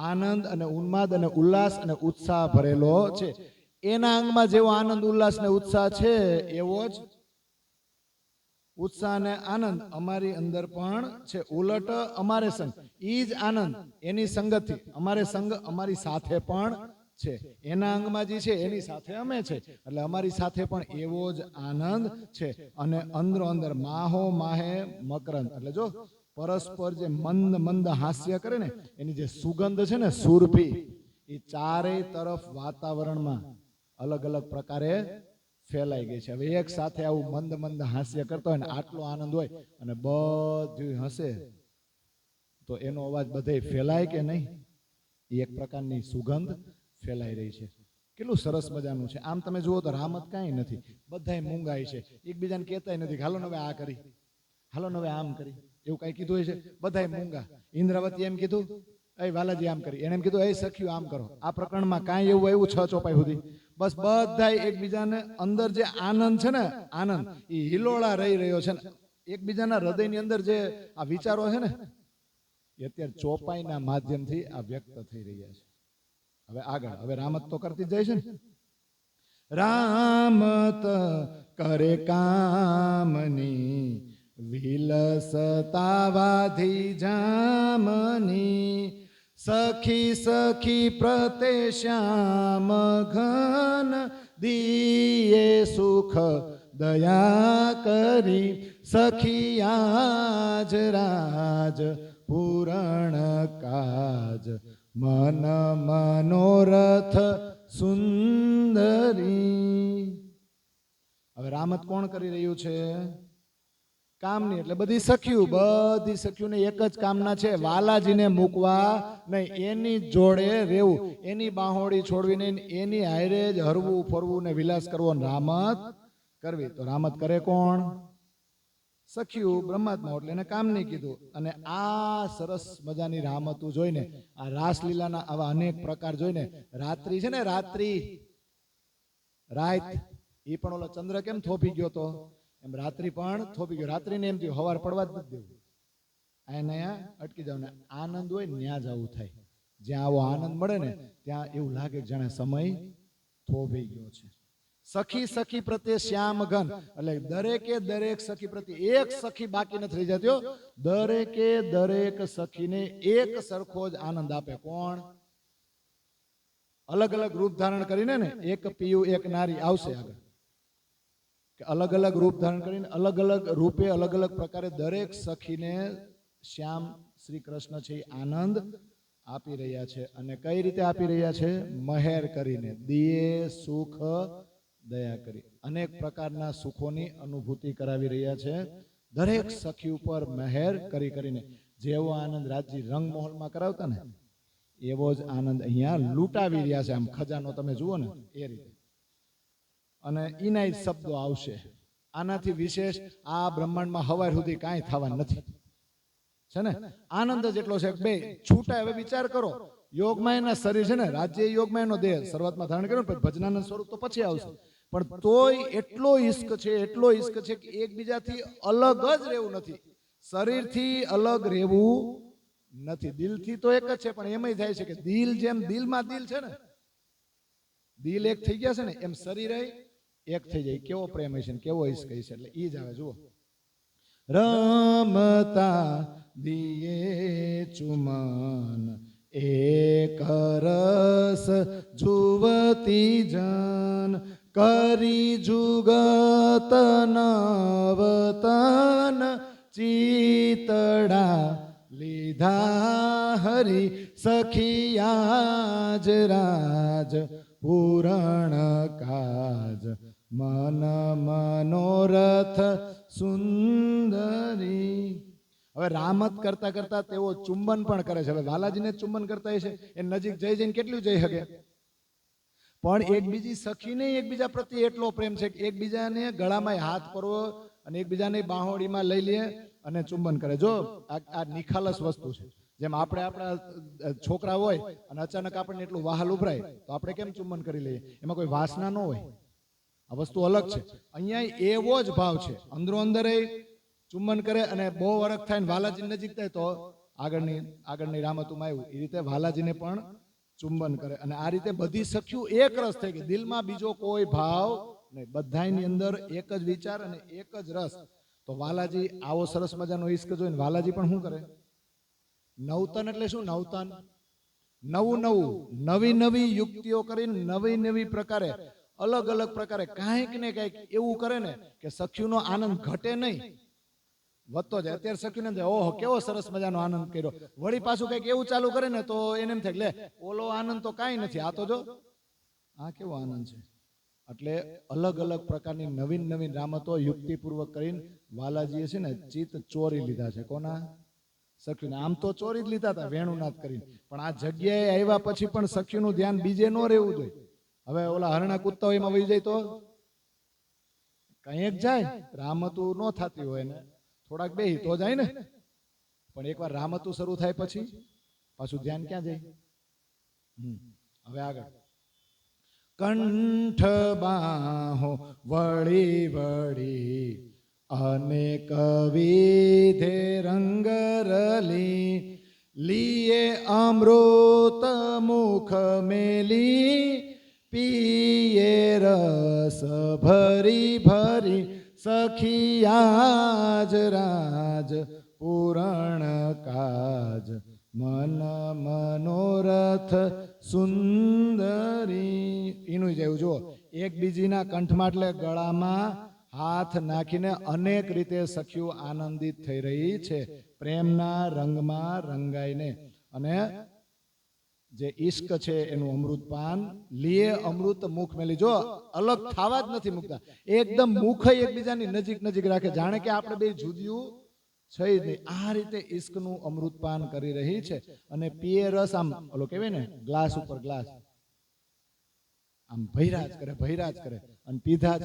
આનંદ અને ઉન્માદ અને ઉલ્લાસ અને ઉત્સાહ ભરેલો છે. એના અંગમાં જેવો આનંદ ઉલ્લાસ ને ઉત્સાહ છે એવો જ ઉત્સાહ અને આનંદ અમારી અંદર પણ છે. ઉલટ અમારે સંગ, ઈ જ આનંદ એની સંગતથી અમારે સંગ અમારી સાથે પણ છે. એના અંગમાં જે છે એની સાથે અમે છે, એટલે અમારી સાથે પણ એવો જ આનંદ છે. અને અંદરો અંદર માહો માહે મકરંદ, એટલે જો પરસ્પર જે મંદ મંદ હાસ્ય કરે ને એની જે સુગંધ છે ને સુરભી, એ ચારેય તરફ વાતાવરણમાં અલગ અલગ પ્રકારે ફેલાઈ ગઈ છે. હવે એક સાથે આવું મંદ મંદ હાસ્ય કરતો હોય ને આટલો આનંદ હોય અને બધું હસે તો એનો અવાજ બધે ફેલાય કે નહીં? એ એક પ્રકારની સુગંધ ફેલાઈ રહી છે. કેટલું સરસ મજાનું છે. આમ તમે જુઓ તો રામત કાંઈ નથી, બધાય મૂંગાય છે, એકબીજાને કહેતાય નથી હાલો ને હવે આ કરી, હાલો ને હવે આમ કરી, એવું કઈ કીધું હોય છે? બધાય મૂંગા. ઇન્દ્રવતી એમ કીધું, એ વાલાજી આમ કરી, એને એમ કીધું એ સખ્યું આમ કરો. આ પ્રકરણમાં કાંઈ એવું આવ્યું 6 ચોપાઈ સુધી? બસ બધાય એકબીજાને અંદર જે આનંદ છે ને, આનંદ એ હિલોળા રહી રહ્યો છે ને, એકબીજાના હૃદયની અંદર જે આ વિચારો છે ને એ અત્યારે ચોપાઈના માધ્યમથી આ વ્યક્ત થઈ રહ્યા છે. હવે આગળ, હવે રામત તો કરતી જાય છે ને. રામત કરે કામની વિલસતા વાધી જામની, સખી સખી પ્રતે શ્યામ ઘન દિયે સુખ દયા કરી, સખિયાજ રાજ પૂરણ કાજ, મન મનોરથ સુંદરી. હવે રામત કોણ કરી રહ્યું છે? કામની, એટલે બધી સખ્યુંને એક જ કામના છે, વાલાજીને મૂકવા નહીં, એની જોડે રહેવું, એની બાહોડી છોડવી નહીં, એની હારે જ હરવું ફરવું ને વિલાસ કરવો, રામત કરવી. તો રામત કરે કોણ? સખ્યું બ્રહ્માત્મા, એટલે એને કામ નહીં કીધું. અને આ સરસ મજાની રામતું જોઈને, આ રાસલીલાના આવા અનેક પ્રકાર જોઈને, રાત્રિ છે ને, રાત્રિ રાત એ પણ ઓલો ચંદ્ર કેમ થોપી ગયો તો એમ રાત્રિ પણ થોપી ગયો. રાત્રિને એમ થયું હવાર પડવા જ નથી દેવું, અહીંયા અટકી જાવ ને આનંદ હોય ત્યાં જવું થાય. જ્યાં આવો આનંદ મળે ને ત્યાં એવું લાગે જાણે સમય થોભી ગયો છે. સખી સખી પ્રત્યે શ્યામ ઘન, એટલે દરેકે દરેક સખી પ્રત્યે એક સખી બાકી નથી રહી જતી. દરેકે દરેક સખીને એક સરખો જ આનંદ આપે. કોણ? અલગ અલગ રૂપ ધારણ કરીને ને, એક પિયું એક નારી આવશે આગળ, કે અલગ અલગ રૂપ ધારણ કરીને અલગ અલગ રૂપે અલગ અલગ પ્રકારે દરેક સખીને શ્યામ શ્રી કૃષ્ણ છે આનંદ આપી રહ્યા છે. અને કઈ રીતે આપી રહ્યા છે? મહેર કરીને, દિયે સુખ દયા કરી, અનેક પ્રકારના સુખોની અનુભૂતિ કરાવી રહ્યા છે. દરેક સખી ઉપર મહેર કરી કરીને જેવો આનંદ રાજજી રંગમહોલમાં કરાવતા ને એવો જ આનંદ અહીંયા લૂંટાવી રહ્યા છે. આમ ખજાનો તમે જુઓ ને એ રીતે, અને એના શબ્દો આવશે. આનાથી વિશેષ આ બ્રહ્માંડમાં હવાર સુધી કાંઈ થવા નથી. છે ને, આનંદ જ એટલો છે. બે છૂટા. હવે વિચાર કરો, યોગમાં એના શરીર છે ને, રાજ્ય યોગમાં એનો દેહ શરૂઆતમાં ધારણ કર્યો, પછી ભજનાનંદ સ્વરૂપ તો પછી આવશે, પણ તોય એટલો ઈશ્ક છે, એટલો ઈશ્ક છે કે એકબીજાથી અલગ જ રહેવું નથી. શરીરથી અલગ રહેવું નથી. દિલથી તો એક જ છે, પણ એમય થાય છે કે દિલ જેમ દિલમાં દિલ છે ને, દિલ એક થઈ ગયા છે ને, એમ શરીર એક થઈ જાય. કેવો પ્રેમ હશે ને કેવો ઈશ્ક હશે. એટલે ઈ જ આવે. જુઓ, રમતા દિયે ચુમન એક રસ જુવતી જન, કરી જુગત નવતન, ચિતડા લીધા હરી સખિયાજ રાજ, પૂરણ કાજ મન મનોરથ સુંદરી. હવે રામત કરતા કરતા તેઓ ચુંબન પણ કરે છે. હવે વાલાજીને ચુંબન કરતા હશે, એ નજીક જઈ જઈને કેટલું જઈ શકે, પણ એકબીજી સખીને એકબીજા પ્રત્યે એટલો પ્રેમ છે કે એકબીજાને ગળામાં હાથ પરવો અને એકબીજાને બાહોડીમાં લઈ લે અને ચુંબન કરે. જો આ નિખાલસ વસ્તુ છે. જેમ આપણે આપણા છોકરા હોય અને અચાનક આપણને એટલું વહાલ ઉભરાય તો આપણે કેમ ચુંબન કરી લઈએ, એમાં કોઈ વાસના ન હોય. આ વસ્તુ અલગ છે. અહીંયા એવો જ ભાવ છે. અંદરો અંદર ચુંબન કરે અને બહુ વરખ થાય ને વાલાજી નજીક થાય તો આગળની રામતુમાં આવ્યું એ રીતે વાલાજીને પણ ચુંબન કરે. અને આ રીતે બધી સખ્યું એક રસ થઈ ગઈ. દિલમાં બીજો કોઈ ભાવ નહીં, બધાની અંદર એક જ વિચાર અને એક જ રસ. તો વાલાજી આવો સરસ મજાનો ઈશ્ક જોઈને વાલાજી પણ શું કરે, નવતન એટલે શું, નવતન નવું નવું, નવી નવી યુક્તિઓ કરીને નવી નવી પ્રકારે, અલગ અલગ પ્રકારે કાંઈક ને કાંઈક એવું કરે ને કે સખ્યુનો આનંદ ઘટે નહીં, વધતો જાય. અત્યારે સખ્યુને ઓહો કેવો સરસ મજાનો આનંદ કર્યો, વળી પાછું કંઈક એવું ચાલુ કરે ને તો એને એમ થાય લે ઓલો આનંદ તો કાંઈ નથી, આ તો જો આ કેવો આનંદ છે. એટલે અલગ અલગ પ્રકારની નવીન નવીન રામતો યુક્તિપૂર્વક કરીને વાલાજીએ છે ને ચિત્ત ચોરી લીધા છે. કોના? સખ્યુને. આમ તો ચોરી જ લીધા હતા વેણુનાથ કરીને, પણ આ જગ્યાએ આવ્યા પછી પણ સખ્યુનું ધ્યાન બીજે ન રહેવું જોઈએ. હવે ઓલા હરણા કૂદતા હોય એમાં વહી જાય તો કંઈક જાય, રામતું ન થતી હોય ને થોડાક બેહી તો જાય ને, પણ એકવાર રામતું શરૂ થાય પછી પાછું ધ્યાન ક્યાં જાય. હવે આગળ, કંઠ બાહો વળી વળી અનેક વિધે રંગ રલી, લીએ અમૃત મુખ મેલી, પીએ રસ ભરી ભરી, સખિયાજ રાજ પૂરણ કાજ મન મનોરથ સુંદરી. એનું જેવું જુઓ, એકબીજીના કંઠમાં એટલે ગળામાં હાથ નાખીને અનેક રીતે સખીઓ આનંદિત થઈ રહી છે, પ્રેમના રંગમાં રંગાઈને. અને જે ઈશ્ક છે એનું અમૃતપાન, લીએ અમૃત મુખ મેલી. જો અલગ થવા જ નથી મૂકતા, એકદમ મુખ એકબીજાની નજીક નજીક રાખે, જાણે કે આપણે બે જુદિયું છે જ નહીં. આ રીતે ઈશ્કનું અમૃતપાન કરી રહી છે. અને પીએ રસ, આમ ઓલો કહેવાય ને ગ્લાસ ઉપર ગ્લાસ, આમ ભૈરા જ કરે અને પીધા જ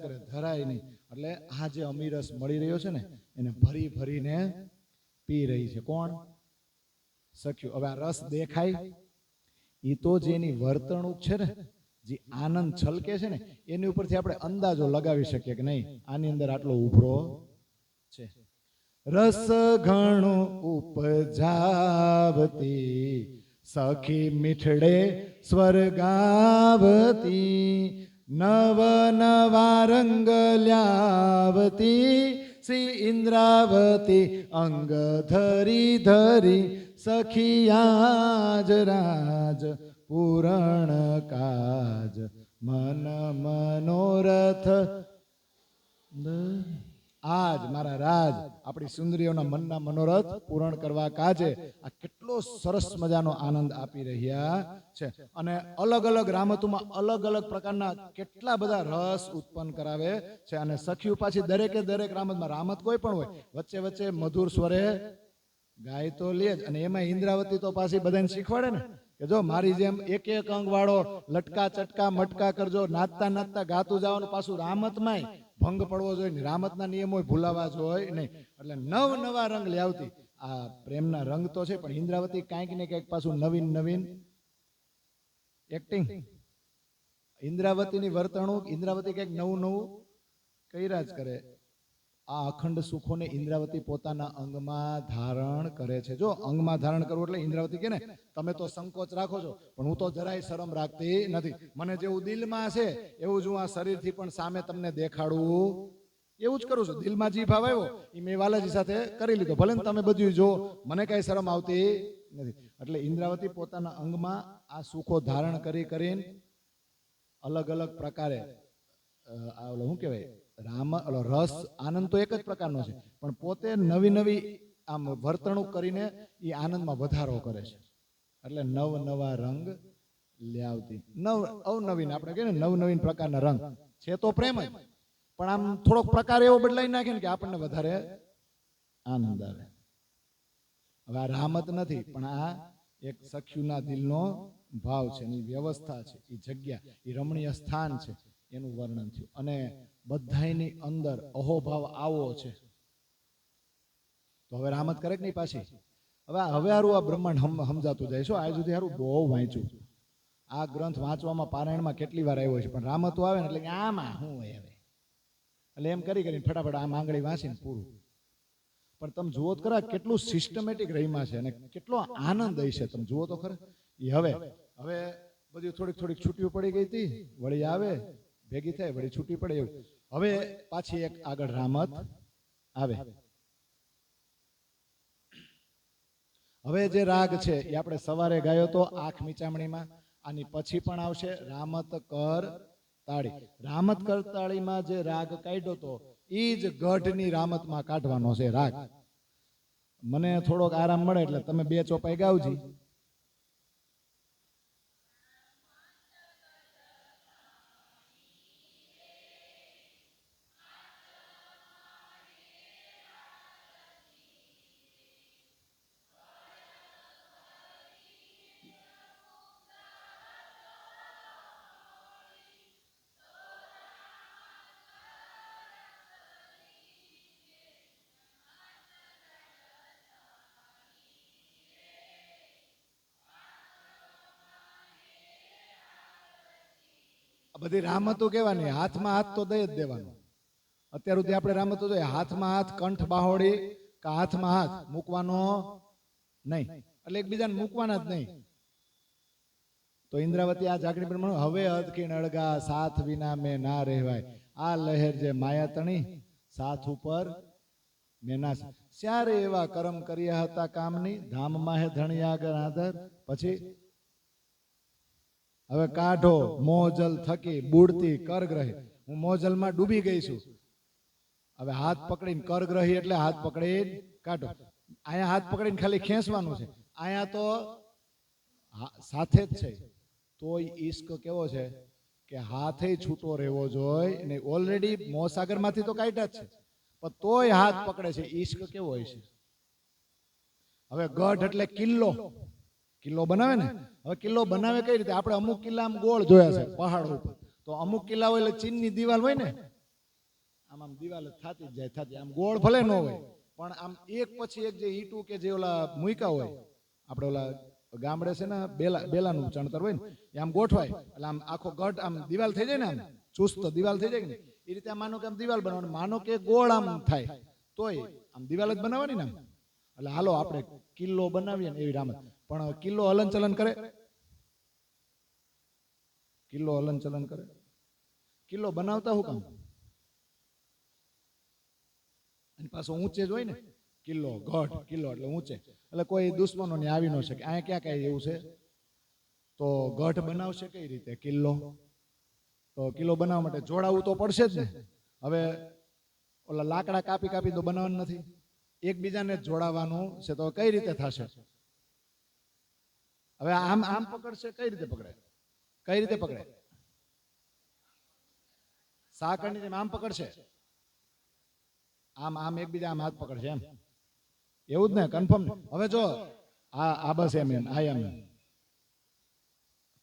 કરે, ધરાય નહીં. એટલે આ જે અમીરસ મળી રહ્યો છે ને એને ભરી ભરીને પી રહી છે. કોણ? સખ્યું. હવે આ રસ દેખાય એ તો જેની વર્તણૂક છે ને, જે આનંદ છલકે છે ને, એની ઉપરથી આપણે અંદાજો લગાવી શકીએ કે નહીં આની અંદર આટલો ઉભરો છે. રસ ઘણો ઉપજાવતી, સખી મીઠડે સ્વર્ગાવતી, નવ નવા રંગ લ્યાવતી, શ્રી ઇન્દ્રાવતી અંગ ધરી ધરી, સખિયાજ રાજ પૂરણ કાજ મન મનોરથ. આજ મારા રાજ આપણી સુંદરીઓના મનના મનોરથ પૂરણ કરવા કાજે આ કેટલો સરસ મજાનો આનંદ આપી રહ્યા છે. અને અલગ અલગ રામતુમાં અલગ અલગ પ્રકારના કેટલા બધા રસ ઉત્પન્ન કરાવે છે. અને સખીઓ પાછી દરેકે દરેક રામતમાં, રામત કોઈ પણ હોય, વચ્ચે વચ્ચે મધુર સ્વરે ગાય તો લે જ. અને એમાં ઇન્દ્રાવતી તો પાછી બધાને શીખવાડે ને કે જો મારી જેમ એક એક અંગ વાળો લટકા ચટકા મટકા કરજો, નાચતા નાચતા ગાતું જવાનું. પાછું રામતમાંય ભંગ પડવો જોઈએ નહીં, રામતના નિયમો ભૂલાવા જોઈએ નહીં. એટલે નવા રંગ લાવતી આ પ્રેમના રંગ તો છે, પણ ઇન્દ્રાવતી કાંઈક ને કંઈક પાછું નવીન એક્ટિંગ, ઇન્દ્રાવતીની વર્તણૂક, ઇન્દ્રાવતી કંઈક નવું કર્યા જ કરે. આ અખંડ સુખોને ઇન્દ્રાવતી પોતાના અંગમાં ધારણ કરે છે. જો અંગમાં ધારણ કરવું એટલે ઇન્દ્રાવતી કે ને તમે તો સંકોચ રાખો છો, પણ હું તો જરાય શરમ રાખતી નથી. મને જેવું દિલમાં છે એવું જ હું આ શરીરથી પણ સામે તમને દેખાડું, એવું જ કરું છું. દિલમાં જે ભાવ આવ્યો એ મેં વાલાજી સાથે કરી લીધો, ભલે તમે બધું જો, મને કઈ શરમ આવતી નથી. એટલે ઇન્દ્રાવતી પોતાના અંગમાં આ સુખો ધારણ કરીને અલગ પ્રકારે શું કહેવાય, રસ આનંદ તો એક જ પ્રકારનો છે, પણ પોતે નવી આમ વર્તણૂક કરીને એ આનંદમાં વધારો કરે છે. એટલે નવા રંગ લાવતી, અવનવીન આપણે કહીએ ને નવીન પ્રકારના રંગ છે તો પ્રેમ જ, પણ આમ થોડોક પ્રકાર એવો બદલાઈ નાખે ને કે આપણને વધારે આનંદ આવે. હવે આ રામત નથી, પણ આ એક સખ્યુના દિલનો ભાવ છે, એની વ્યવસ્થા છે, એ જગ્યા, એ રમણીય સ્થાન છે, એનું વર્ણન થયું. અને બધાની અંદર અહોભાવ આવો છે. તો હવે રામત કરે કે નહીં પાછી? હવે હારું આ બ્રહ્માંડ સમજાતું જાય છે. આજ સુધી હારું બહુ વાંચ્યું, આ ગ્રંથ વાંચવામાં પારાયણમાં કેટલી વાર આવ્યો છે, પણ રામતો આવે ને એટલે આમાં શું હોય હવે, એટલે એમ કરીને ફટાફટ આમ આંગળી વાંચીને પૂરું. પણ તમે જુઓ તો ખરા કેટલું સિસ્ટમેટિક રહીમાં છે અને કેટલો આનંદ હશે. તમે જુઓ તો ખરા. એ હવે બધી થોડીક છૂટીઓ પડી ગઈ હતી, વળી આવે ભેગી થાય, વળી છૂટી પડે, એવું. હવે પાછી એક આગળ રામત આવે. હવે જે રાગ છે એ આપણે સવારે ગાયો તો આંખ મીચામણીમાં, આની પછી પણ આવશે રામત કર તાળી. રામત કર તાળીમાં જે રાગ કાઢ્યો તો એ જ ગઢની રામતમાં કાઢવાનો છે રાગ. મને થોડોક આરામ મળે એટલે તમે બે ચોપાઈ ગાવજી. બધી રામતો કેવાની, હાથમાં હાથ તો દઈ જ દેવાનો. અત્યાર સુધી આપણે રામતો જોઈએ, હાથમાં હાથ, કંઠ બાહોડી કે હાથમાં હાથ મૂકવાનો નહીં, એટલે એકબીજાને મૂકવાના જ નહીં. તો ઇન્દ્રાવતી આ જાગણી પ્રમાણે હવે અદકીણ અળગા સાથ વિના મેં ના રહેવાય, આ લહેર જે માયા તણી સાથ ઉપર મેના સ્યારે એવા કરમ કર્યા હતા કામની, ધામમાં હે ધણિયાગર આદર. પછી હવે કાઢો મોજલ થકી બુડતી કરગ્રહી, હું મોજલમાં ડૂબી ગઈ છું. હવે હાથ પકડીને કરગ્રહી એટલે હાથ પકડીને કાઢો. અહીંયા હાથ પકડીને ખાલી ખેંચવાનું છે, અહીંયા તો સાથે જ છે. તોય ઈશ્ક કેવો છે કે હાથે છૂટો રહેવો જોઈએ ને. ઓલરેડી મોસાગર માંથી તો કાઢ્યા જ છે, પણ તોય હાથ પકડે છે. ઈશ્ક કેવો હોય છે? હવે ગઢ એટલે કિલ્લો બનાવે ને. હવે કિલ્લો બનાવે કઈ રીતે? આપણે અમુક કિલ્લા આમ ગોળ જોયા છે પહાડ ઉપર, તો અમુક કિલ્લા હોય એટલે ચીનની દિવાલ હોય ને, આમ દિવાલ થતી જ જાય, આમ ગોળ ભલે ન હોય, પણ આમ એક પછી એક જે ઈટું કે જે ઓલા મૂકા હોય, આપણે ઓલા ગામડે છે ને બેલાનું ચણતર હોય ને, એ આમ ગોઠવાય એટલે આમ આખો ગઢ આમ દિવાલ થઈ જાય ને, આમ ચુસ્ત દિવાલ થઈ જાય ને, એ રીતે આમ માનો કે આમ દિવાલ બનાવવાની, માનો કે ગોળ આમ થાય તોય આમ દિવાલ જ બનાવવાની ને. એટલે હાલો આપણે કિલ્લો બનાવીએ ને એવી રામત. પણ કિલ્લો હલન ચલન કરે, કિલ્લો બનાવતા હું કામ? અને પાછો ઊંચે જ હોય ને કિલ્લો, ગઢ કિલ્લો એટલે ઊંચે, એટલે કોઈ દુશ્મનો ને આવી ન શકે. અહીંયા ક્યાં કઈ એવું છે? તો ગઢ બનાવશે કઈ રીતે કિલ્લો? તો કિલ્લો બનાવવા માટે જોડાવું તો પડશે જ ને. હવે ઓલા લાકડા કાપી તો બનાવવાનું નથી, એકબીજાને જોડાવાનું છે. તો કઈ રીતે થશે? હવે આમ પકડશે, કઈ રીતે પકડે? સાકળની આમ પકડશે, આમ એકબીજા આમ હાથ પકડશે, એમ એવું જ ને? કન્ફર્મ. હવે જો આ બસ એમ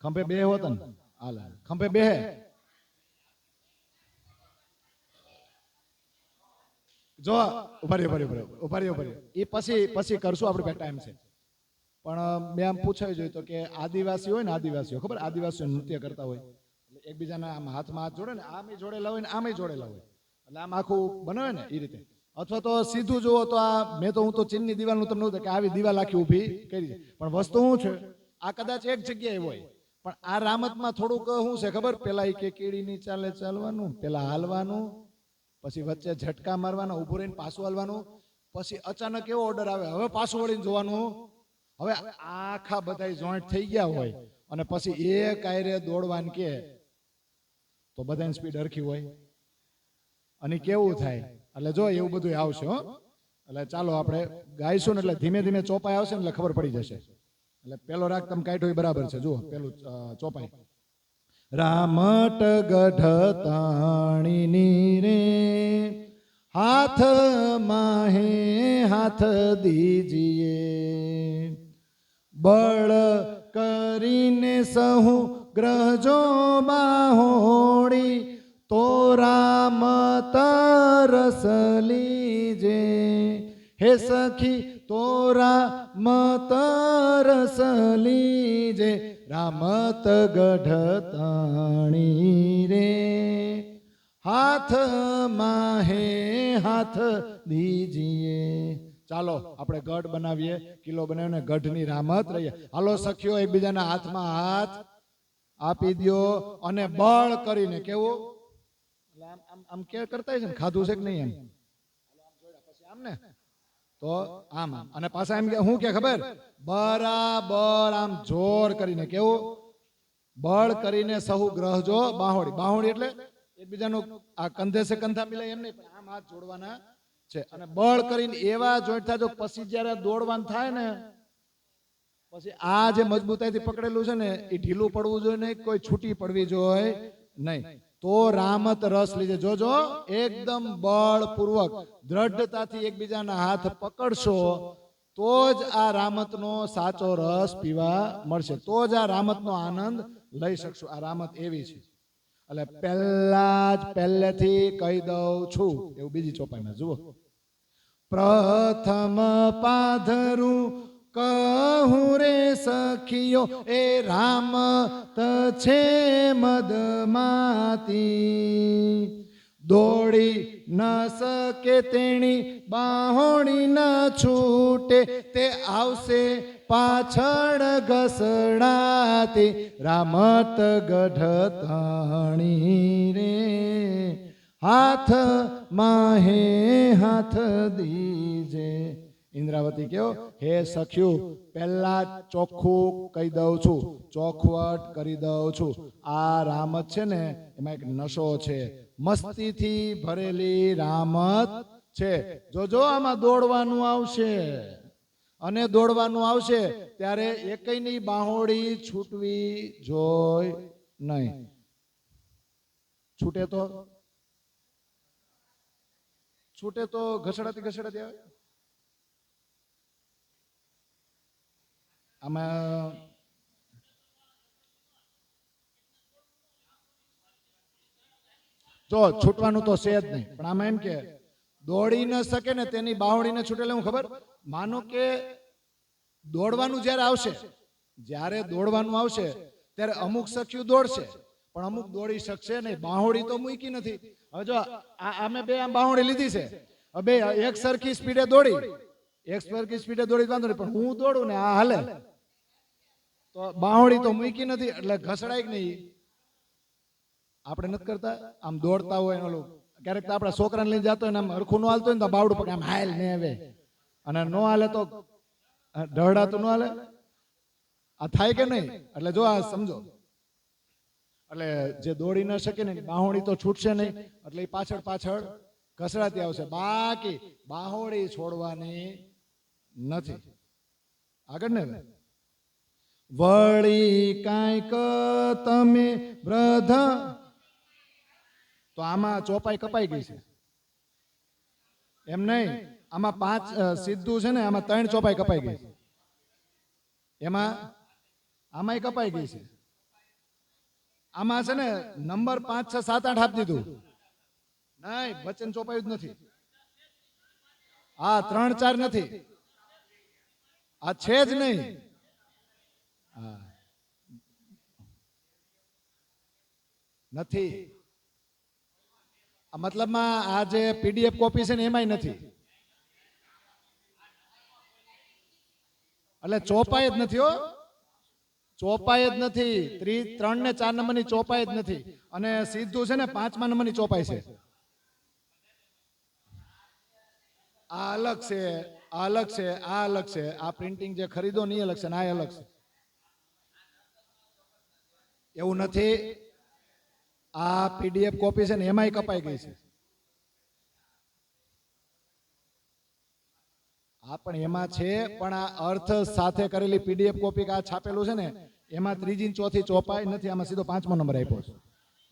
ખંભે બે હોત ને, હાલ ખંભે બે જો ઉભા રહ્યો એ પછી કરશું, આપણે બે ટાઈમ છે. પણ મેં આમ પૂછાવી જોઈએ તો કે આદિવાસી હોય ને, આદિવાસીઓ ખબર, આદિવાસીઓ નૃત્ય કરતા હોય એટલે એકબીજાના આમ હાથમાં હાથ જોડે ને, આમ જોડેલા હોય ને આમ જોડેલા હોય, એટલે આમ આખું બનાવે ને એ રીતે. અથવા તો સીધું જુઓ તો આ હું તો ચીનની દિવાલનું તમને કે આવી દિવાલ આખી ઊભી કરી છે, પણ વસ્તુ શું છે, આ કદાચ એક જગ્યાએ હોય, પણ આ રામતમાં થોડુંક શું છે ખબર, પેલા એ કે કીડીની ચાલે ચાલવાનું, પેલા હાલવાનું, પછી વચ્ચે ઝટકા મારવાના, ઊભું રહીને પાછું હાલવાનું, પછી અચાનક એવો ઓર્ડર આવે હવે પાછું વળીને જોવાનું. હવે આખા બધા જોઈન્ટ થઈ ગયા હોય અને પછી એક આયરે દોડવાનું કે તો બધાની સ્પીડ હરખી હોય અને કેવું થાય. એટલે જો એવું બધું આવશે હો. એટલે ચાલો આપણે ગાઈશું ને એટલે ધીમે ધીમે ચોપાઈ આવશે ને એટલે ખબર પડી જશે. એટલે પેલો રાગ તમે કાઢ્યો બરાબર છે. જુઓ પેલું ચોપાઈ. રામટ ગઢ તાણીની રે હાથ માહે હાથ દીજીએ, બળ કરીને સહુ ગ્રહજો બાહોડી, તો રામ તરસ લીજે. હે સખી તો રામ તરસ લીજે, રામત ગઢ તાણી રે હાથ માહે હાથ દીજીએ. ચાલો આપણે ગઢ બનાવીએ, કિલ્લો બનાવીને ગઢની રામત રહીએ. હાલો સખીઓ એકબીજાના હાથમાં હાથ આપી દો અને બળ કરીને કેવું આમ કે કરતા છે ને, ખાધું છે કે નહીં એમ, પછી આમ ને તો આમ અને પાછા એમ કે હું કે ખબર, બરાબર આમ જોર કરીને કેવું બળ કરીને સહુ ગ્રહજો બાહોડી. બાહોડી એટલે એકબીજાનું આ કંધે સે કંધા મિલાય એમ નહીં, પણ આમ હાથ જોડવાના છે અને બળ કરીને એવા જોઈન્ટ થાય. પછી જયારે દોડવાનું થાય ને પછી આ જે મજબૂતાઈથી પકડેલું છે ને એ ઢીલું પડવું જોઈએ નહીં, કોઈ છૂટી પડવી જોઈએ નહીં. તો રામત રસ લીજે. જોજો એકદમ બળપૂર્વક દ્રઢતાથી એકબીજાના હાથ પકડશો તો જ આ રામતનો સાચો રસ પીવા મળશે, તો જ આ રામતનો આનંદ લઈ શકશું. આ રામત એવી છે. એટલે પહેલેથી કહી દઉં છું એવું બીજી ચોપાઈમાં જુઓ. પ્રથમ પાધરું કહું રે સખીઓ, એ રામત છે મદમાતી, દોડી ન શકે તેણી બાહોણી ન છૂટે, તે આવશે પાછળ ઘસડાતી, રામત ગઢ તાણી રે હાથ માહે હાથ દીજે. ઇન્દ્રાવતી કયો, હે સખ્યું પહેલા ચોખ્ખું કહી દઉં છું, ચોખવટ કરી દઉં છું. આ રામત છે ને એમાં એક નશો છે, મસ્તીથી ભરેલી રામત છે. જોજો આમાં દોડવાનું આવશે અને દોડવાનું આવશે ત્યારે એકયની બાહોડી છૂટવી જોઈ નહીં. છૂટે તો ઘસડાતી આવે. આમાં જો છૂટવાનું તો છે જ નહીં, પણ આમાં એમ કે દોડી ન શકે ને તેની બાહોડીને છૂટેલે હું ખબર, માનો કે દોડવાનું જ્યારે દોડવાનું આવશે ત્યારે અમુક સખ્યું દોડશે પણ અમુક દોડી શકશે નહીં. બાહોડી તો મૂકી નથી. હવે જો અમે બે આમ બાહોડી લીધી છે, બે એક સરખી સ્પીડે દોડી વાંધો નહીં, પણ હું દોડું ને આ હાલે તો બાહોડી તો મૂકી નથી એટલે ઘસડાય નહીં. આપણે નથી કરતા આમ દોડતા હોય ઓલું, ક્યારેક તો આપણા છોકરાને લઈને જતો હોય ને આમ હરખું ન હાલતો હોય ને તો બાવડું પકડે આમ હાલ ને આવે, અને ન હાલે તો ઢળાતું ન હાલે. આ થાય કે નહીં? એટલે જો આ સમજો, એટલે જે દોડી ન શકે ને બાહોડી તો છૂટશે નહીં, એટલે એ પાછળ ઘસડાતી આવશે. બાકી બાહોડી છોડવાની નથી. આગળ ને વળી કાંઈક તમે વૃદ્ધ, તો આમાં ચોપાઈ કપાઈ ગઈ છે એમ નહીં, આમાં 5 સીધું છે ને, આમાં 3 ચોપાઈ કપાઈ ગઈ છે, એમાં આમાંય કપાઈ ગઈ છે. આમાં છે ને નંબર 5 6 7 8 આપી દીધું નહીં, વચન ચોપાયું જ નથી. આ 3 4 નથી, આ છે જ નહીં. હા નથી. આ મતલબમાં આ જે પીડીએફ કોપી છે ને એમાંય નથી. એટલે ચોપાઈ જ નથી હો, ચોપાઈ જ નથી. 3 ને 4 નંબરની ચોપાઈ જ નથી. અને સીધું છે ને 5મા નંબરની ચોપાઈ છે. આ અલગ છે, આ અલગ છે, આ અલગ છે. આ પ્રિન્ટિંગ જે ખરીદો નહીં અલગ છે ને આ અલગ છે. એવું નથી. આ પીડીએફ કોપી છે ને એમાંય કપાઈ ગઈ છે. હા પણ એમાં છે, પણ આ અર્થ સાથે કરેલી પીડીએફ કોપી આ છાપેલું છે ને એમાં 3જી ને 4થી ચોપાઈ નથી. આમાં સીધો 5મો નંબર આપ્યો છે.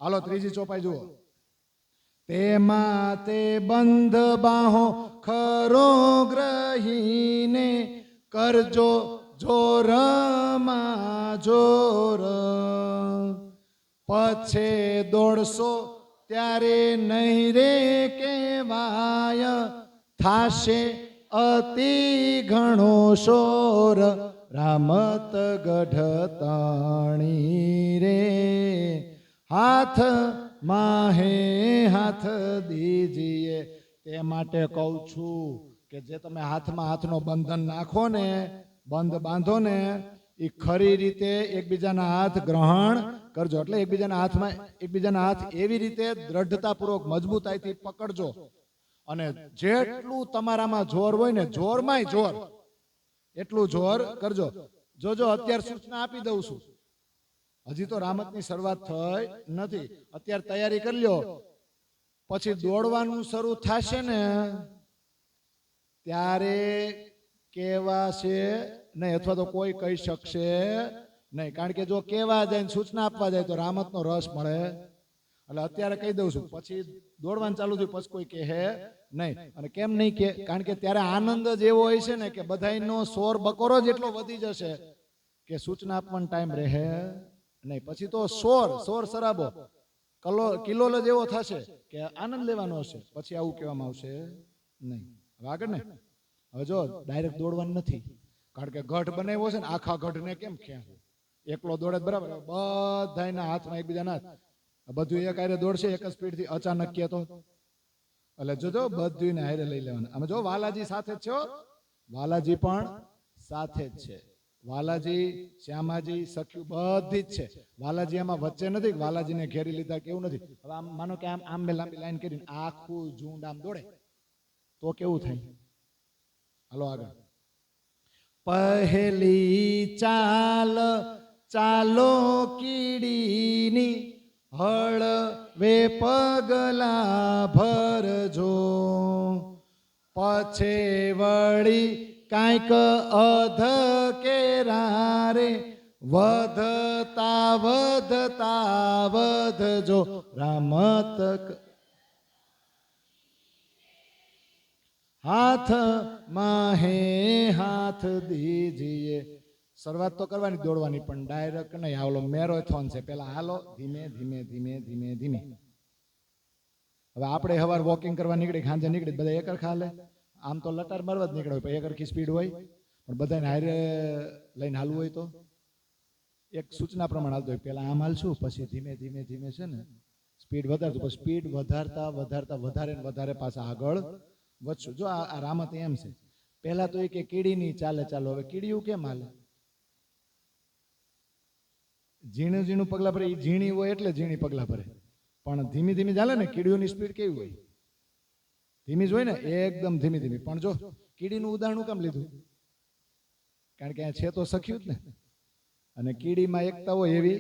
હાલો 3જી ચોપાઈ જુઓ. તેમાં તે બંધ બાહો ખરો ગ્રહીને કરજો જોરમાં જોર. પછે દોડશો ત્યારે નહીં રે કેવાય, થાશે અતિ ઘણો શોર. રામત ગઢ તાણી રે હાથ માહે હાથ દીજીએ. તે માટે કહું છું કે જે તમે હાથમાં હાથનો બંધન નાખો ને, બંધ બાંધો ને, એ ખરી રીતે એકબીજાના હાથ ગ્રહણ કરજો. એટલે એકબીજાના હાથ એવી રીતે દ્રઢતાપૂર્વક મજબૂતાઈથી પકડજો. અને જેટલું તમારામાં જોર હોય ને, જોરમાંય જોર, એટલું જોર કરજો. જોજો અત્યારે સૂચના આપી દઉં છું. હજી તો રામતની શરૂઆત થઈ નથી. અત્યારે તૈયારી કરી લ્યો. પછી દોડવાનું શરૂ થશે ને ત્યારે કહેવાશે નહીં, અથવા તો કોઈ કહી શકશે નહીં. કારણ કે જો કહેવા જાય ને સૂચના આપવા જાય તો રામતનો રસ મળે. એટલે અત્યારે કહી દઉં છું. પછી દોડવાનું ચાલુ થયું પછી કોઈ કહે નહીં. અને કેમ નહીં કે, કારણ કે ત્યારે આનંદ જ એવો હોય છે ને કે બધાયનો શોર બકોરો જ એટલો વધી જશે કે સૂચના આપવાનો ટાઈમ રહે નહીં. પછી તો શોર શરાબો કિલોલ જ એવો થશે કે આનંદ લેવાનો હશે. પછી આવું કહેવામાં આવશે નહીં. હવે આગળ ને, હવે જો ડાયરેક્ટ દોડવાનું નથી. કારણ કે ગઢ બનાવ્યો છે ને, આખા ગઢને કેમ ખેંચે? એકલો દોડે બરાબર, બધાના હાથમાં એકબીજાના હાથ, બધું એક હારે દોડશે એક જ સ્પીડથી. અચાનક કે તો એટલે જોજો બધું ને હારે લઈ લેવાના. આમાં જો વાલાજી સાથે જ છે, વાલાજી પણ સાથે જ છે. વાલાજી, શ્યામાજી, સખ્યું બધી જ છે. વાલાજી આમાં વચ્ચે નથી. વાલાજીને ઘેરી લીધા કેવું નથી. હવે આમ માનો કે આમ મેં લાંબી લાઈન કરીને આખું ઝુંડ આમ દોડે તો કેવું થાય? હાલો આગળ. પહેલી ચાલ ચાલો કીડીની, હળવે પગલા ભરજો. પછે વળી કાંઈક અધ કેરા રે, વધતા વધતા વધજો. રામત હાથ માહે હાથ દીજીએ. શરૂઆત તો કરવાની દોડવાની, પણ ડાયરેક્ટ નહીં. આવલો મેરેથોન છે. પેલા હાલો ધીમે ધીમે ધીમે ધીમે ધીમે. હવે આપણે સવાર વોકિંગ કરવા નીકળી, સાંજે નીકળી, બધા એક હરખા હાલે. આમ તો લટાર મારવા જ નીકળે હોય, એક હરખી સ્પીડ હોય. પણ બધાને હારે લઈને હાલવું હોય તો એક સૂચના પ્રમાણે હાલતો હોય. પેલા આમ હાલશું, પછી ધીમે ધીમે ધીમે છે ને સ્પીડ વધારતું, પછી સ્પીડ વધારતા વધારતા વધારે ને વધારે પાછા આગળ વધશું. જો આ રામત એમ છે. પહેલા તો એ કે કીડીની ચાલે ચાલો. હવે કીડીયું કેમ હાલે? ઝીણું ઝીણું પગલા ભરે. એ ઝીણી હોય એટલે ઝીણી પગલા ભરે. પણ ધીમી ધીમી ચાલે ને. કીડીઓની સ્પીડ કેવી હોય? ધીમી જ હોય ને, એકદમ ધીમી ધીમી. પણ જો કીડીનું ઉદાહરણ કેમ લીધું? કારણ કે છે તો સખ્યું જ ને. અને કીડીમાં એકતા હોય એવી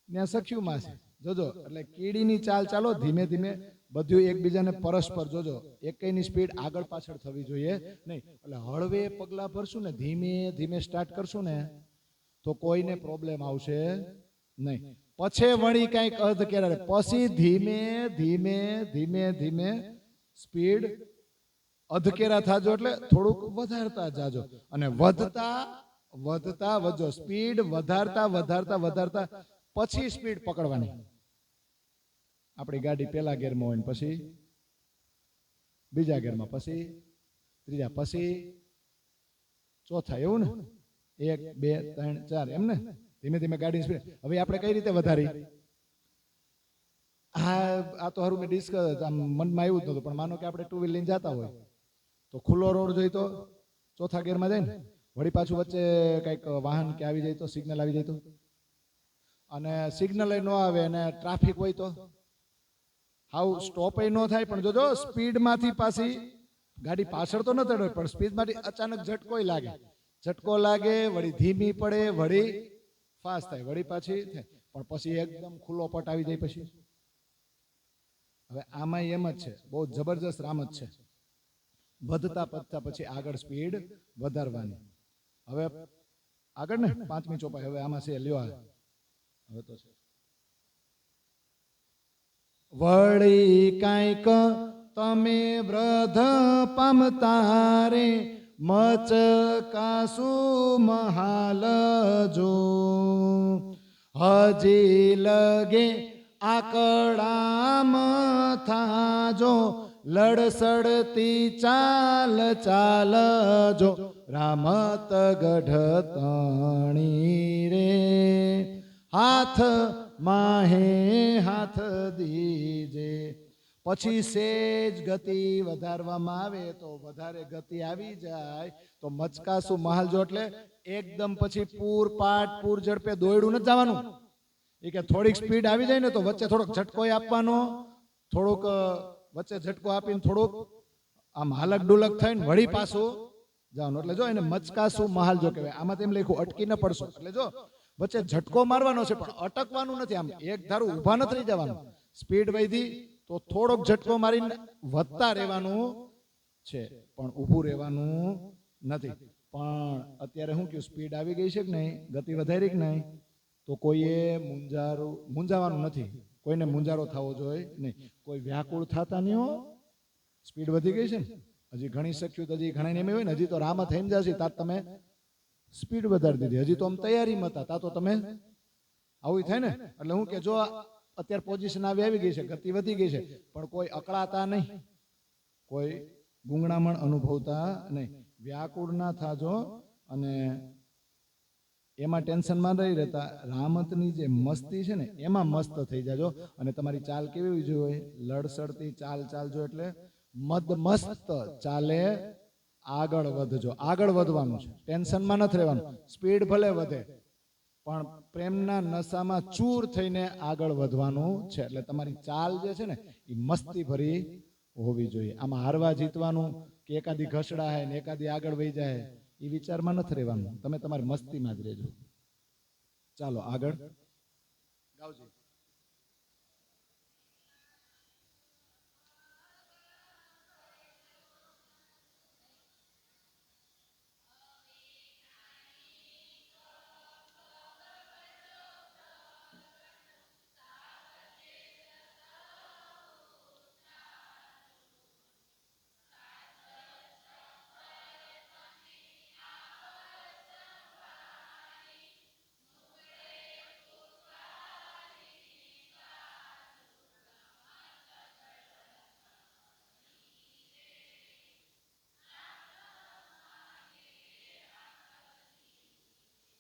ત્યાં સખ્યુંમાં છે. જોજો, એટલે કીડીની ચાલ ચાલો ધીમે ધીમે, બધું એકબીજાને પરસ્પર. જોજો એકની સ્પીડ આગળ પાછળ થવી જોઈએ નહીં. એટલે હળવે પગલા ભરશું ને, ધીમે ધીમે સ્ટાર્ટ કરશું ને તો કોઈને પ્રોબ્લેમ આવશે નહીં. પછી વળી કઈક અર્ધ કેરા, પછી ધીમે ધીમે ધીમે ધીમે સ્પીડ અધકેરા થાજો. એટલે થોડુંક વધારતા જાજો અને વધતા વધતા વધજો. સ્પીડ વધારતા વધારતા વધારતા પછી સ્પીડ પકડવાની. આપણી ગાડી પેલા ગેરમાં હોય ને પછી બીજા ગેરમાં, પછી ત્રીજા, પછી ચોથા, એવું ને? 1 2 3 4 એમ ને? ધીમે ધીમે ગાડીની સ્પીડ. હવે આપણે કઈ રીતે વધારી? આ તો હારું મેં ડિસ્કસ મનમાં આવ્યું જ નહોતું, પણ માનો કે આપણે 2 વ્હીલ લઈને જતા હોય તો ખુલ્લો રોડ જોઈ તો ચોથા ગિયરમાં જાય ને, વળી પાછું વચ્ચે કંઈક વાહન કે આવી જાય તો, સિગ્નલ આવી જાય તો, અને સિગ્નલ ન આવે અને ટ્રાફિક હોય તો હાવ સ્ટોપ ન થાય. પણ જોજો સ્પીડમાંથી પાછી ગાડી પાછળ તો ન તડે, પણ સ્પીડમાંથી અચાનક ઝટકોય લાગે. ઝટકો લાગે, વળી ધીમી પડે, વળી ફાસ્ટ થાય, વળી પાછી થાય, પણ પછી એકદમ ખુલ્લો પટ આવી જાય. પછી હવે આમાં એમ જ છે, બહુ જબરજસ્ત રામત છે. વધતા પતતા પછી આગળ સ્પીડ વધારવાની. હવે આગળ ને 5મી ચોપાઈ હવે આમાં છે, લ્યો હવે તો છે. વળી કાંઈક તમે વૃદ્ધ પામતા રે મચકાસુ મહાલ જો, હજી લગે આકડામ થાજો, લડસડતી ચાલ ચાલજો, રામત ગઢ તણી રે હાથ માહે હાથ દીજે. પછી સેજ ગતિ વધારવામાં આવે તો વધારે ગતિ આવી જાય તો મચકાસુ મહાલ જો, એટલે એકદમ પછી પૂરપાટ પૂર ઝડપે દોડ્યું નથી જવાનું. એ કે થોડીક સ્પીડ આવી જાય ને તો વચ્ચે થોડોક ઝટકો આપવાનો, થોડુંક વચ્ચે ઝટકો આપીને થોડુંક આમ હાલક ડુલક થઈને વળી પાછું જવાનું. એટલે જો એને મચકાસુ મહાલ જો કહેવાય. આમાં તેમ લખ્યું અટકી ન પડશો. એટલે જો વચ્ચે ઝટકો મારવાનો છે પણ અટકવાનું નથી, આમ એક ધારું ઊભા નથી રહી જવાનું. સ્પીડ વધી તો થોડોક ઝટકો મારીને વધતા રહેવાનું છે, પણ ઊભું રહેવાનું નથી. પણ અત્યારે શું કહ્યું, સ્પીડ આવી ગઈ છે કે નહીં, ગતિ વધારી કે નહીં, તો કોઈએ મૂંઝાવાનું નથી. કોઈને મૂંઝારો થવો જોઈએ નહીં. કોઈ વ્યાકુળ થતા નહીં હો. સ્પીડ વધી ગઈ છે ને, હજી ઘણી શક્યું, હજી ઘણા એમ હોય ને, હજી તો રામા થઈ જશે તા તમે સ્પીડ વધારી દીધી, હજી તો આમ તૈયારીમાં હતા તા તો તમે આવું થાય ને. એટલે હું કે જો અત્યારે પોઝિશન આવી ગઈ છે, ગતિ વધી ગઈ છે, પણ કોઈ અકળાતા નહીં, કોઈ ગુંગણામણ અનુભવતા નહીં, વ્યાકુળ ના થાજો અને એમાં ટેન્શનમાં નહીં રહેતા. રામતની જે મસ્તી છે ને એમાં મસ્ત થઈ જાજો. અને તમારી ચાલ કેવી જોઈએ, લડસડતી ચાલ ચાલજો, એટલે મદમસ્ત ચાલે આગળ વધજો. આગળ વધવાનું છે, ટેન્શનમાં નથી રહેવાનું. સ્પીડ ભલે વધે પણ પ્રેમના નશામાં ચૂર થઈને આગળ વધવાનું છે. એટલે તમારી ચાલ જે છે ને એ મસ્તી ભરી હોવી જોઈએ. આમાં હારવા જીતવાનું કે એકાદી ઘસડાય ને એકાદી આગળ વહી જાય એ વિચારમાં નથી રહેવાનું. તમે તમારી મસ્તીમાં જ રહેજો. ચાલો આગળ ગાવજી.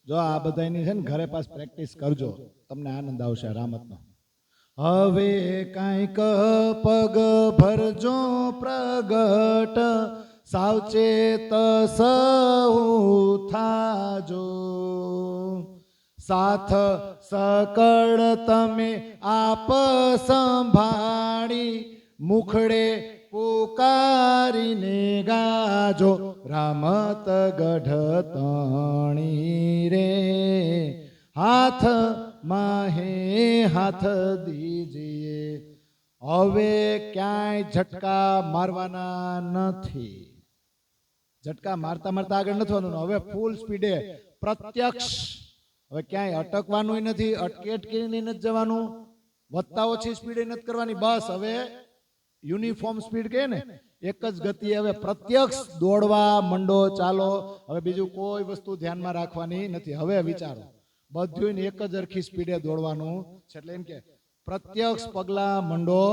જો આ બધાની છે ને ઘરે પાસ પ્રેક્ટિસ કરજો, તમને આનંદ આવશે રામતનો. હવે કાંઈક પગ ભરજો પ્રગટ, સાવચેત સહુ થાજો, સાથ સકળ તમે આપ સંભાળી, મુખડે પુકારીને ગાજો, રામત ગઢ તણી રે હાથ માહે હાથ દીજીએ. હવે ક્યાંય ઝટકા મારવાના નથી. ઝટકા મારતા મારતા આગળ નથી વધવાનું. હવે ફૂલ સ્પીડે પ્રત્યક્ષ. હવે ક્યાંય અટકવાનું નથી, અટકી નથી જવાનું, વધતા ઓછી સ્પીડે નથી કરવાની. બસ હવે યુનિફોર્મ સ્પીડ કહે ને, એક જ ગતિ. હવે પ્રત્યક્ષ દોડવા મંડો, ચાલો. હવે બીજું કોઈ વસ્તુ ધ્યાનમાં રાખવાની નથી. હવે વિચારો બધું એક જ સરખી સ્પીડે દોડવાનું છે. એટલે એમ કે પ્રત્યક્ષ પગલા મંડો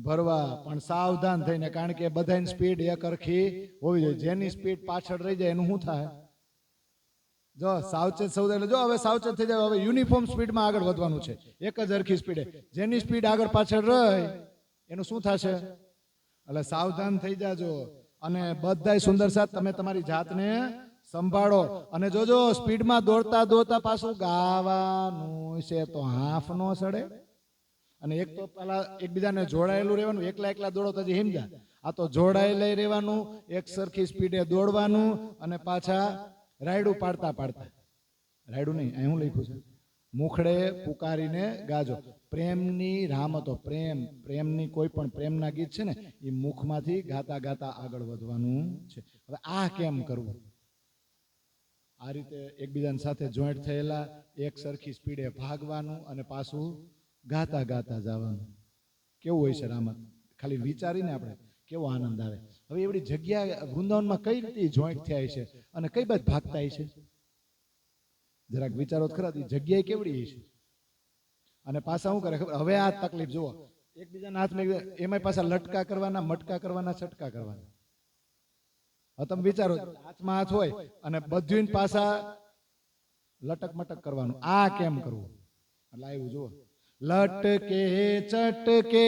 ભરવા, પણ સાવધાન થઈને, કારણ કે બધાની સ્પીડ એક સરખી હોવી જોઈએ. જેની સ્પીડ પાછળ રહી જાય એનું શું થાય? જો સાવચેત સૌ એટલે જો હવે સાવચેત થઈ જાય. હવે યુનિફોર્મ સ્પીડમાં આગળ વધવાનું છે, એક જ સરખી સ્પીડે. જેની સ્પીડ આગળ પાછળ રહે એનું શું થશે? એટલે સાવધાન થઈ જાજો. અને બધાય સુંદર સાથ તમે તમારી જાતને સંભાળો. અને જોજો સ્પીડમાં દોડતા દોડતા પાછું ગાવાનું છે તો હાફ નો સડે. અને એક તો પેલા એકબીજાને જોડાયેલું રહેવાનું. એકલા એકલા દોડો તો હજી સમજા. આ તો જોડાયેલા રહેવાનું, એક સરખી સ્પીડે દોડવાનું, અને પાછા રાયડું પાડતા પાડતા. રાયડું નહીં, અહીં હું લખ્યું છે, મુખડે પુકારીને ગાજો. પ્રેમની રામતો, પ્રેમની કોઈ પણ પ્રેમના ગીત છે ને એ મુખમાંથી ગાતા ગાતા આગળ વધવાનું છે. હવે આ કેમ કરવું? આ રીતે એકબીજાની સાથે જોઈન્ટ થયેલા એક સરખી સ્પીડે ભાગવાનું અને પાછું ગાતા ગાતા જવાનું. કેવું હોય છે રામત? ખાલી વિચારીને આપણે કેવો આનંદ આવે. હવે એવડી જગ્યા વૃંદાવનમાં કઈ રીતે જોઈન્ટ થયા છે અને કઈ બાજુ ભાગતા છે? જરાક વિચારો ખરા, જગ્યાએ કેવડી છે. અને પાછા શું કરે ખબર? હવે આ તકલીફ જુઓ, એકબીજાના હાથમાં એમાં પાછા લટકા કરવાના, મટકા કરવાના, છટકા કરવાના. હવે તમે વિચારો, હાથમાં હાથ હોય અને બધું પાછા લટક મટક કરવાનું. આ કેમ કરવું? એટલે આવ્યું જુઓ, લટકે ચટકે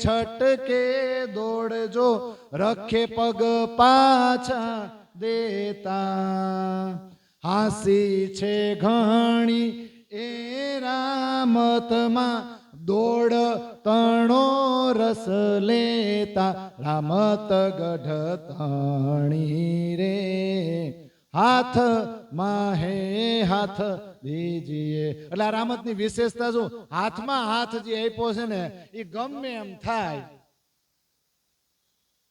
છટકે દોડજો, રખે પગ પાછા દેતા. હાસી છે ઘણી એ રામતમાં, દોડ તણો રસ લેતા. રામત ગઢ તણી રે, હાથ માહે હાથ દીજીએ. એટલે આ રામતની વિશેષતા શું? હાથમાં હાથ જે આપ્યો છે ને એ ગમે એમ થાય,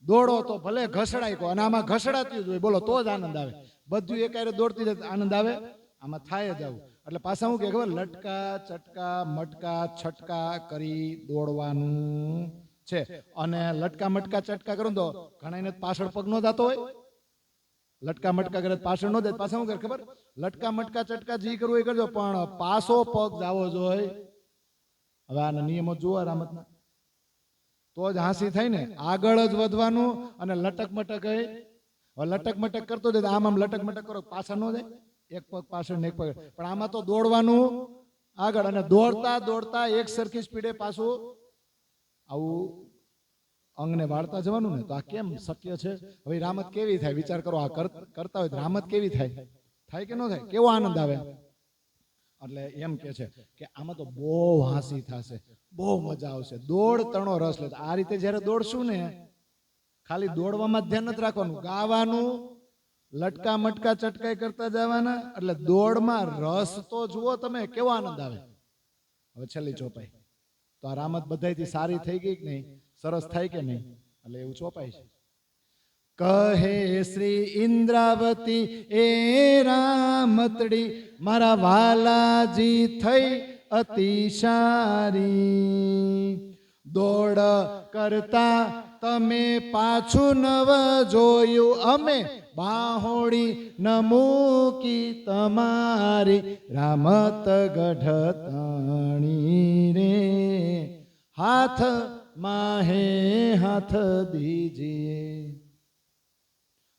દોડો તો ભલે ઘસડાય કો, અને આમાં ઘસડાતી જ હોય, બોલો તો જ આનંદ આવે. બધું એકારે દોડતી જાય આનંદ આવે, આમાં થાય જ આવું. એટલે પાછા હું કે ખબર, લટકા ચટકા મટકા છટકા કરી દોડવાનું છે. અને લટકા મટકા ચટકા કરું તો ઘણાને પાછળ પગ નો જતો હોય. લટકા મટકા કરે પાછળ નો જાય. પાછા શું કરે ખબર? લટકા મટકા ચટકા જે કરવું એ કરજો, પણ પાછો પગ જાવો જોઈએ. હવે આના નિયમો જુઓ રામતના, તો જ હાંસી થાય ને. આગળ જ વધવાનું. અને લટક મટક લટક મટક કરતો જાય, આમ આમ લટક મટક કરો, પાછળ નો જાય. એક પગ પાછળ ને એક પગ, પણ આમાં તો દોડવાનું આગળ. અને દોડતા દોડતા એક સરખી સ્પીડે પાછું આવું અંગને વાળતા જવાનું ને. તો આ કેમ શક્ય છે? હવે રામત કેવી થાય? વિચાર કરો. આ કરતા હોય રામત કેવી થાય? થાય કે ન થાય? કેવો આનંદ આવે? એટલે એમ કે છે કે આમાં તો બહુ હાંસી થશે, બહુ મજા આવશે. દોડ તણો રસ લે. આ રીતે જયારે દોડશું ને, ખાલી દોડવામાં જ ધ્યાન નથી રાખવાનું, ગાવાનું, લટકા મટકા ચટકાઈ કરતા જવાના. એટલે દોડમાં રસ તો જુઓ તમે, કેવો આનંદ આવે. હવે છેલ્લી ચોપાઈ તો આ રામત બધાયથી સારી થઈ ગઈ કે નહીં? સરસ થાય કે નહીં? એટલે એવું ચોપાય છે. કહે શ્રી ઇન્દ્રાવતી એ રામતડી, મારા વાલાજી થઈ અતિશારી. દોડ કરતા તમે પાછું નવ જોયું, અમે બાહોડી ન મૂકી તમારી. રામત ગઢ તણી રે, હાથ માહે હાથ દીજીએ.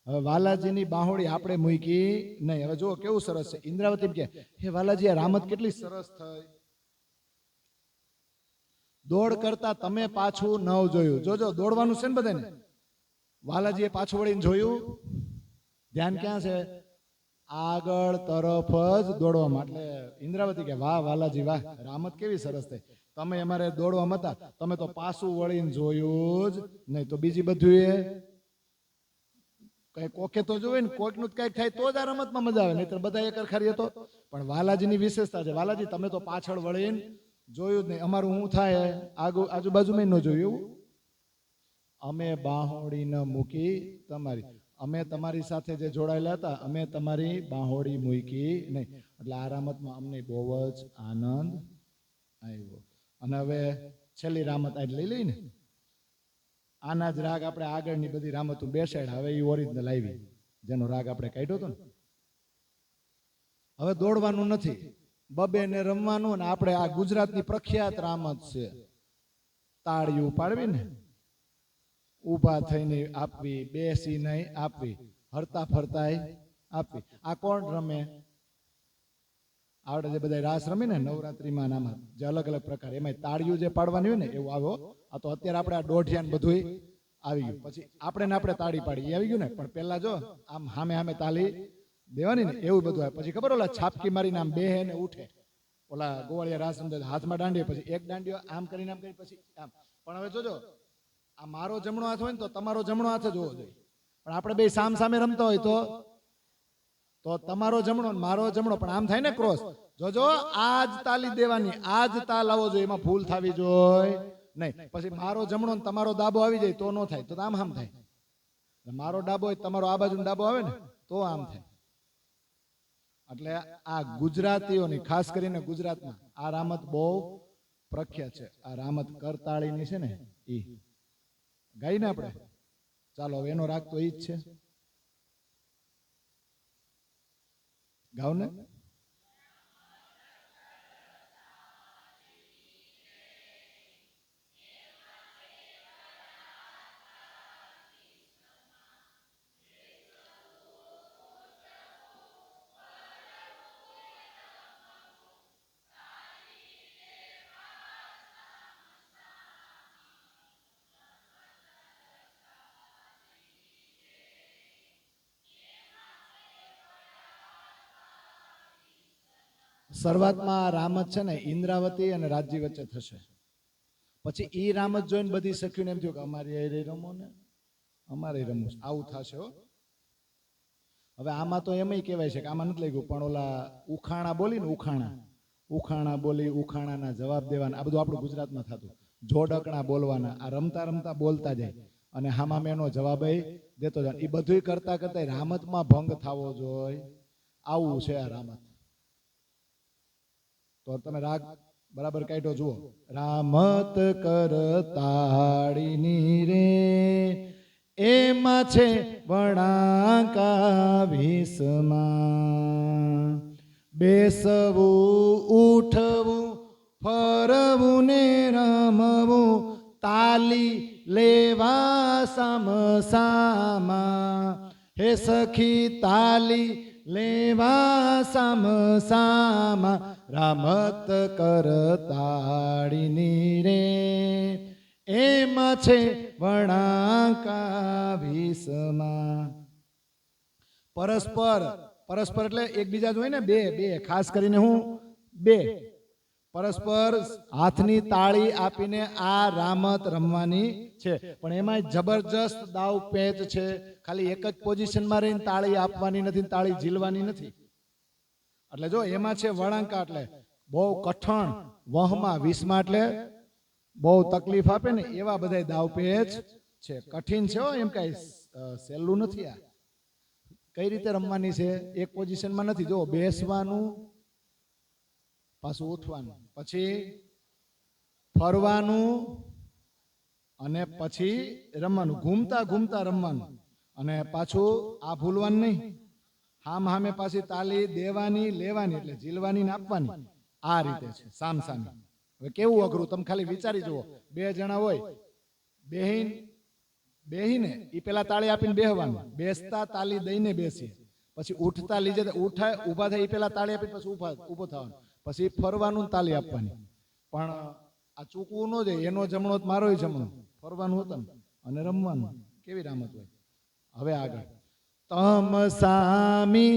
હવે વાલાજીની બાહોડી આપણે મૂકી નહીં. હવે જુઓ કેવું સરસ છે. ઇન્દ્રાવતી કે, હે વાલાજી, આ રામત કેટલી સરસ થઈ. દોડ કરતા તમે પાછું ન જોયું. જોજો દોડવાનું છે ને બધાને. વાલાજીએ પાછું વળીને જોયું, ધ્યાન ક્યાં છે? આગળ તરફ જ દોડવામાં. એટલે ઇન્દ્રાવતી કે, વાહ વાલાજી વાહ, રામત કેવી સરસ થઈ. તમે અમારે દોડવામાં હતા, તમે તો પાછું વળીને જોયું જ નહીં. તો બીજી બધું એ કઈ કોકે તો જોવે ને, કોઈક નું કઈક થાય તો જ આ રમતમાં મજા આવે, નહીતર બધા એક અરખારી હતો. પણ વાલાજીની વિશેષતા છે, વાલાજી તમે તો પાછળ વળીને જોયું જ નહીં. અમારું શું થાય? આજુબાજુમાં ન જોયું. અમે બાહોડી ન મૂકી તમારી, અમે તમારી સાથે જે જોડાયેલા હતા, અમે તમારી બાહોડી મૂકી નહીં. એટલે આ રામતમાં અમને બહુ જ આનંદ આવ્યો. અને હવે છેલ્લી રામત આજ લઈ લઈ ને, આના જ રાગ આપણે આગળની બધી રામતો બેસાડ્યા. હવે એ ઓરિજિનલ આવી, જેનો રાગ આપણે કાઢ્યો હતો ને. હવે દોડવાનું નથી, બબે ને રમવાનું. અને આપણે આ ગુજરાતની પ્રખ્યાત રામત છે, તાળીયું પાડવી ને ઊભા થઈને આપવી, બેસી નહીં આપવી, હરતા ફરતાય આપવી. આ કોણ રમે? આવડે જે બધા રાસ રમે ને નવરાત્રીમાં નામાં જે અલગ અલગ પ્રકાર, એમાં તાળીઓ જે પાડવાની હોય ને એવું આવ્યો. આ તો અત્યારે આપણે આ દોઢિયા બધું આવી ગયું. પછી આપણે તાળી પાડી એ આવી ગયું ને, પણ પેલા જો આમ સામે સામે તાળી દેવાની ને એવું બધું આવે. પછી ખબર ઓલા છાપકી મારીને આમ બેહે ને ઉઠે, ઓલા ગોવાળિયા રાસ રમતા હાથમાં દાંડીએ, પછી એક દાંડીઓ આમ કરીને આમ કરી પછી આમ. પણ હવે જોજો, આ મારો જમણો હાથ હોય ને તો તમારો જમણો હાથ જ હોવો જોઈએ. પણ આપણે બે સામ સામે રમતા હોય તો તમારો જમણો મારો જમણો, પણ આમ થાય ને ક્રોસ. જોજો આજ તાલી દેવાની, આજ તાલ આવવો જોઈએ, એમાં ભૂલ થવી જોઈએ નહીં. પછી મારો જમણો ને તમારો ડાબો આવી જાય તો ન થાય, તો આમ થાય. મારો ડાબો હોય તમારો આ બાજુ ડાબો આવે ને તો આમ થાય. એટલે આ ગુજરાતીઓની, ખાસ કરીને ગુજરાતમાં આ રામત બહુ પ્રખ્યાત છે. આ રામત કરતાળીની છે ને, ઈ ગાઈ ને આપણે. ચાલો હવે એનો રાગ તો ઈ જ છે, ગાવ ને. શરૂઆતમાં રામત છે ને ઇન્દ્રાવતી અને રાજ્ય વચ્ચે થશે. પછી ઈ રામત જોઈને બધી સખીઓને એમ થયું કે અમારી એ રમો ને, અમારે રમવું, આવું થશે. હવે આમાં તો એમ કહેવાય છે કે આમાં નથી લાગ્યું, પણ ઓલા ઉખાણા બોલી ને, ઉખાણા બોલી, ઉખાણાના જવાબ દેવાના, આ બધું આપણું ગુજરાતમાં થતું. જોડકણા બોલવાના, આ રમતા રમતા બોલતા જાય અને હામાં એનો જવાબ દેતો જાય. એ બધું કરતા કરતા રામતમાં ભંગ થવો જોઈએ, આવું છે આ રામત. તો તમે રાગ બરાબર કાઢ્યો જુઓ. રામત કરતાળીની રે, એમાં છે વણાકા ભીસમાં. બેસવું, ઉઠવું, ફરવું ને રમવું, તાલી લેવા સામસામાં. હે સખી તાલી લેવા સામસામાં, રામત કરતાળીની રે, એમાં છે વણાકા ભીસમાં. પરસ્પર એટલે એકબીજા જ હોય ને, બે ખાસ કરીને હું બે પરસ્પર હાથની તાળી આપીને આ રામત રમવાની છે. પણ એમાં જબરજસ્ત દાવ પેચ છે. ખાલી એક જ પોઝિશનમાં રહીને તાળી આપવાની નથી, તાળી ઝીલવાની નથી. એટલે જો એમાં છે વળાંકા, એટલે બહુ કઠણ, વહમાં વીસમાં એટલે બહુ તકલીફ આપે ને એવા બધા દાવ પેચ છે. કઠિન છે, એમ કઈ સહેલું નથી. આ કઈ રીતે રમવાની છે? એક પોઝિશનમાં નથી. જો બેસવાનું, પાછું ઉઠવાનું, પછી ફરવાનું અને પછી રમવાનું, ઘૂમતા ઘૂમતા રમવાનું. અને પાછું આ ભૂલવાનું નહીં, હામે પાછી તાલી દેવાની, લેવાની, એટલે ઝીલવાની ને આપવાની. આ રીતે છે સામ સામે. હવે કેવું અઘરું, તમે ખાલી વિચારી જુઓ. બે જણા હોય, બેહીને ઈ પેલા તાળી આપીને બેહવાનું, બેસતા તાલી દઈને બેસીએ, પછી ઉઠતા લીજે ઉઠાય, ઉભા થાય, ઈ પેલા તાળી આપીને પછી ઉભો થવાનું, પછી ફરવાનું તાલી આપવાની. પણ આ ચૂકવું ન જાય, એનો જમણો મારો જમણો, ફરવાનું હતું અને રમવાનું. કેવી રામત હોય. હવે આગળ. તમ સામી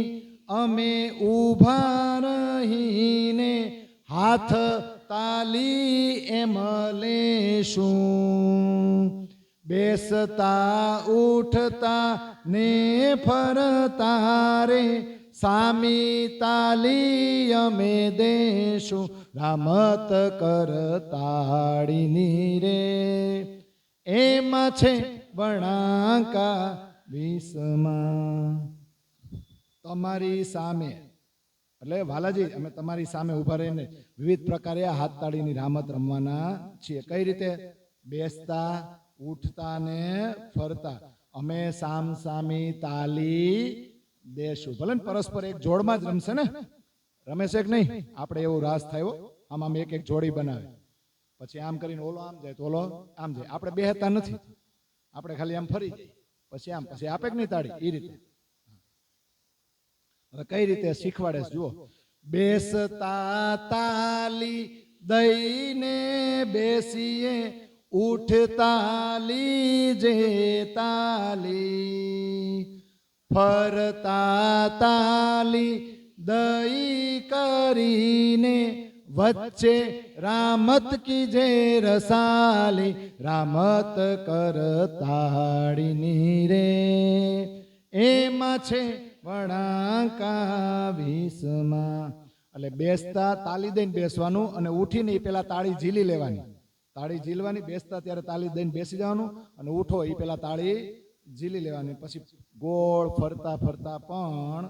અમે ઊભા રહીને, હાથ તાલી એમ લેશું. બેસતા ઉઠતા ને ફરતા રે, સામી તાલી અમે દેશું. રામત કરતાળીની રે, એમાં છે વણાકા ભીસમાં. તમારી સામે એટલે વાલાજી, અમે તમારી સામે ઉભા રહીને વિવિધ પ્રકારે હાથ તાળીની રામત રમવાના છીએ. કઈ રીતે? બેસતા, ઉઠતા ને ફરતા અમે સામ સામી તાલી દેશું. ભલે ને પરસ્પર એક જોડમાં જ રમશે ને, રમે છે કે નહીં? આપણે એવો રાસ થયો, આમ એક એક જોડી બનાવે, પછી આમ કરીને ઓલો આમ જાય તો ઓલો આમ જાય. આપણે બેહતા નથી, આપણે ખાલી આમ ફરી જઈએ, પછી આમ, પછી આપે કે નહીં તાળી, એ રીતે. હવે કઈ રીતે શીખવાડે છે જુઓ. બેસતા તાલી દઈને બેસીએ, ઉઠતા લીજે તાલી, ફરતા તાલી દઈ કરીને, વચ્ચે રામત કીજે રસાલી, રામત કરતાળીની રે, એમાં છે વણાકા વીસમાં. એટલે બેસતા તાલી દઈને બેસવાનું, અને ઉઠીને એ પેલા તાળી ઝીલી લેવાની, તાળી ઝીલવાની. બેસતા ત્યારે તાળી દઈને બેસી જવાનું, અને ઉઠો એ પેલા તાળી ઝીલી લેવાની. પછી ગોળ ફરતા ફરતા પણ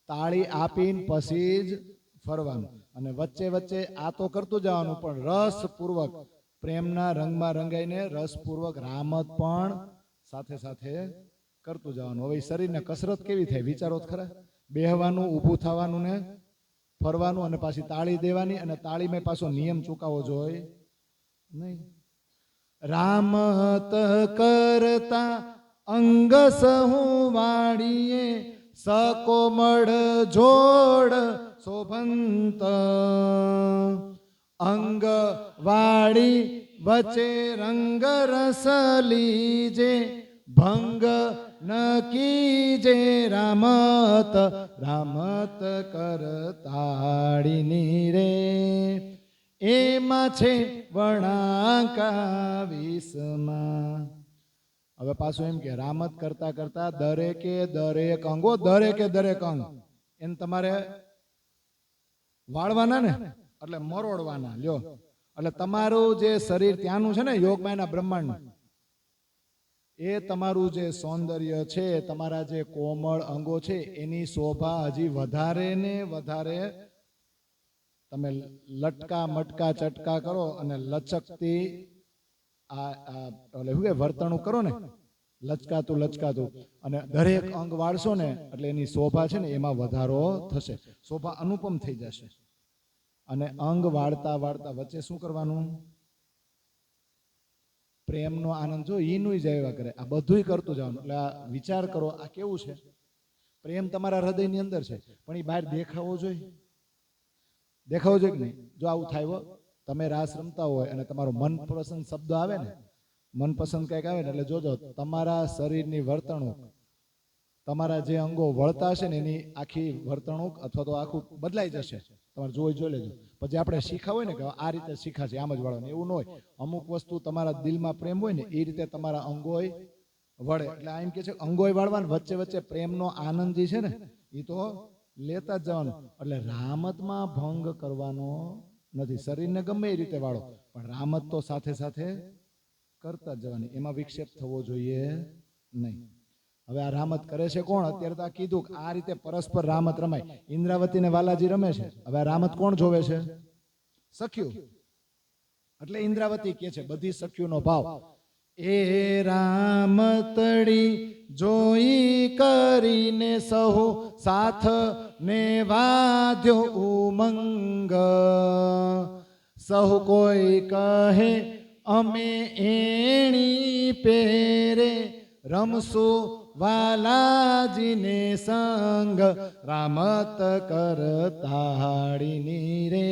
તાળી આપીને પછી જ ફરવાનું. અને વચ્ચે વચ્ચે આ તો કરતું જવાનું, પણ રસપૂર્વક પ્રેમના રંગમાં રંગાઈને રસપૂર્વક રામત પણ સાથે સાથે કરતું જવાનું. હવે શરીરને કસરત કેવી થાય વિચારો જ ખરા. બેહવાનું, ઊભું થવાનું ને ફરવાનું, અને પાછી તાળી દેવાની, અને તાળીમાં પાછો નિયમ ચૂકાવો જોઈએ નહીં. રામત કરતા અંગ સહુ વાળીએ, સકોમળ જોડ શોભંત, અંગ વાળી વચ્ચે રંગ રસ લીજે, ભંગ ન કીજે રામત, રામત કરતાળીની રે, એમાં છે વણાકા વીસમાં. હવે પાછું એમ કે રામત કરતા કરતા દરેકે દરેક અંગો, દરેકે દરેક અંગ એને તમારે વાળવાના ને, એટલે મરોડવાના. લ્યો, એટલે તમારું જે શરીર ત્યાંનું છે ને યોગમાયના બ્રહ્માંડ, એ તમારું જે સૌંદર્ય છે, તમારા જે કોમળ અંગો છે, એની શોભા હજી વધારે ને વધારે તમે લટકા મટકા ચટકા કરો અને લચકતી વર્તણૂક કરો ને, લચકાતું લચકાતું, અને દરેક અંગ વાળશો ને એટલે એની શોભા છે ને એમાં વધારો થશે, શોભા અનુપમ થઈ જશે. અને અંગ વાળતા વાળતા વચ્ચે શું કરવાનું? પ્રેમનો આનંદ જો ઈનું જાય કરે, આ બધું કરતું જવાનું. એટલે આ વિચાર કરો, આ કેવું છે? પ્રેમ તમારા હૃદયની અંદર છે, પણ એ બહાર દેખાવો જોઈએ. દેખાવો જોઈએ કે નહીં? જો આવું થાય, તમે રાસ રમતા હોય અને તમારો મનપસંદ શબ્દ આવે ને, મનપસંદ કંઈક આવે ને, એટલે જોજો તમારા શરીરની વર્તણૂક, તમારા જે અંગો વળતા હશે ને એની આખી વર્તણૂક અથવા તો આખું બદલાઈ જશે. તમારે જોઈ લેજો. પછી આપણે શીખા હોય ને કે આ રીતે શીખાશે, આમ જ વળવાનું, એવું ન હોય. અમુક વસ્તુ તમારા દિલમાં પ્રેમ હોય ને એ રીતે તમારા અંગોય વળે. એટલે એમ કે છે અંગોય વાળવાનું, વચ્ચે વચ્ચે પ્રેમનો આનંદ જે છે ને એ તો લેતા જ જવાનું. એટલે રામતમાં ભંગ કરવાનો નથી. શરીરને ગમે એ રીતે વાળો, પણ રામત તો સાથે સાથે કરતા જ જવાની, એમાં વિક્ષેપ થવો જોઈએ નહીં. હવે આ રામત કરે છે કોણ? અત્યારે તો આ કીધું કે આ રીતે પરસ્પર રામત રમાય. ઇન્દ્રાવતી ને વાલાજી રમે છે. હવે આ રામત કોણ જોવે છે? સખ્યું. એટલે ઇન્દ્રાવતી કે છે બધી સખ્યુનો ભાવ, એ રામતડી જોઈ કરીને સહુ સાથ ને વાદ્યો ઉમંગ, સહુ કોઈ કહે અમે એણી પેરે, રમશું વાલાજીને સંગ, રામત કરતાળીની રે,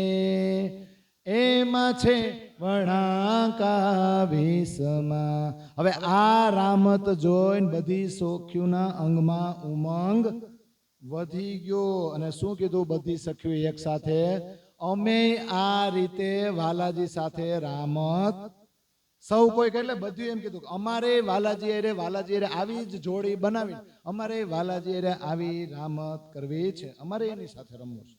એમાં છે વણાકા વીસમાં. હવે આ રામત જોઈને બધી સખીઓના અંગમાં ઉમંગ વધી ગયો. અને શું કીધું બધી સખીઓ એક સાથે? અમે આ રીતે વાલાજી સાથે રામત, સૌ કોઈ એટલે બધું એમ કીધું અમારે વાલાજી અરે આવી જ જોડી બનાવી, અમારે વાલાજી અરે આવી રામત કરવી છે, અમારે એની સાથે રમવું છે.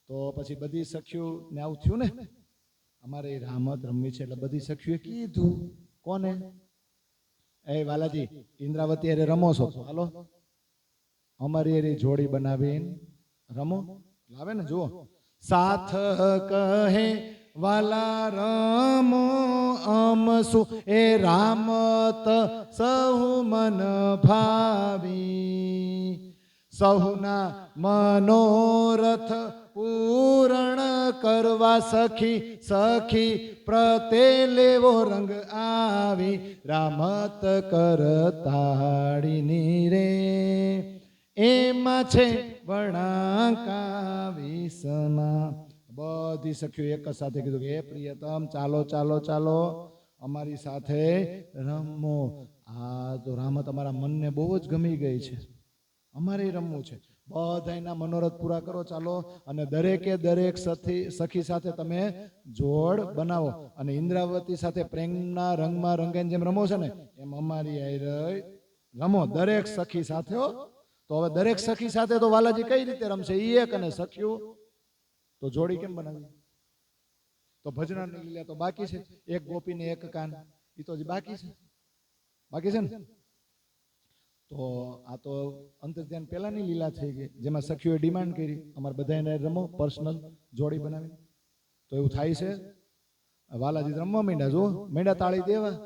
તો પછી બધી સખીઓ ને આવું થયું ને, અમારે રામત રમવી છે. એટલે બધી સખીઓએ કીધું કોને? એ વાલાજી ઇન્દ્રાવતી અરે રમો છો, હાલો અમારી અરે જોડી બનાવીને રમો. લાવે ને, જુઓ. સાથ કહે વાલા રમો અમસુ, એ રામત સહુ મન ભાવી, સહુના મનોરથ પૂરણ કરવા સખી સખી પ્રતે લેવો રંગ આવી રામત કરતાળીની રે એમાં છે વણાકા વિષમા. બધી સખીઓ એક જ સાથે કીધું કે હે પ્રિયતમ ચાલો ચાલો ચાલો અમારી સાથે રમો. આ તો રામત અમારા મનને બહુ જ ગમી ગઈ છે, અમારે રમવું છે. બધાના મનોરથ પૂરા કરો ચાલો, અને દરેકે દરેક સખી સાથે તમે જોડ બનાવો, અને ઇન્દ્રાવતી સાથે પ્રેમના રંગમાં રંગાઈને જેમ રમો છો ને એમ અમારી આઈ રમો દરેક સખી સાથે. તો હવે દરેક સખી સાથે તો વાલાજી કઈ રીતે રમશે? ઈ એક અને સખીઓ તો જોડી કેમ બનાવી? તો ભજનાની લીલા તો બાકી છે, એક ગોપીને એક કાન, એ તો બાકી છે, બાકી છે ને. તો આ તો અંતર્ધ્યાન પહેલાની લીલા થઈ ગઈ, જેમાં સખીઓએ ડિમાન્ડ કરી અમારે બધાને રમો પર્સનલ જોડી બનાવી. તો એવું થાય છે, વાલાજી રમવા માંડ્યા, જો માંડ્યા તાળી દેવા.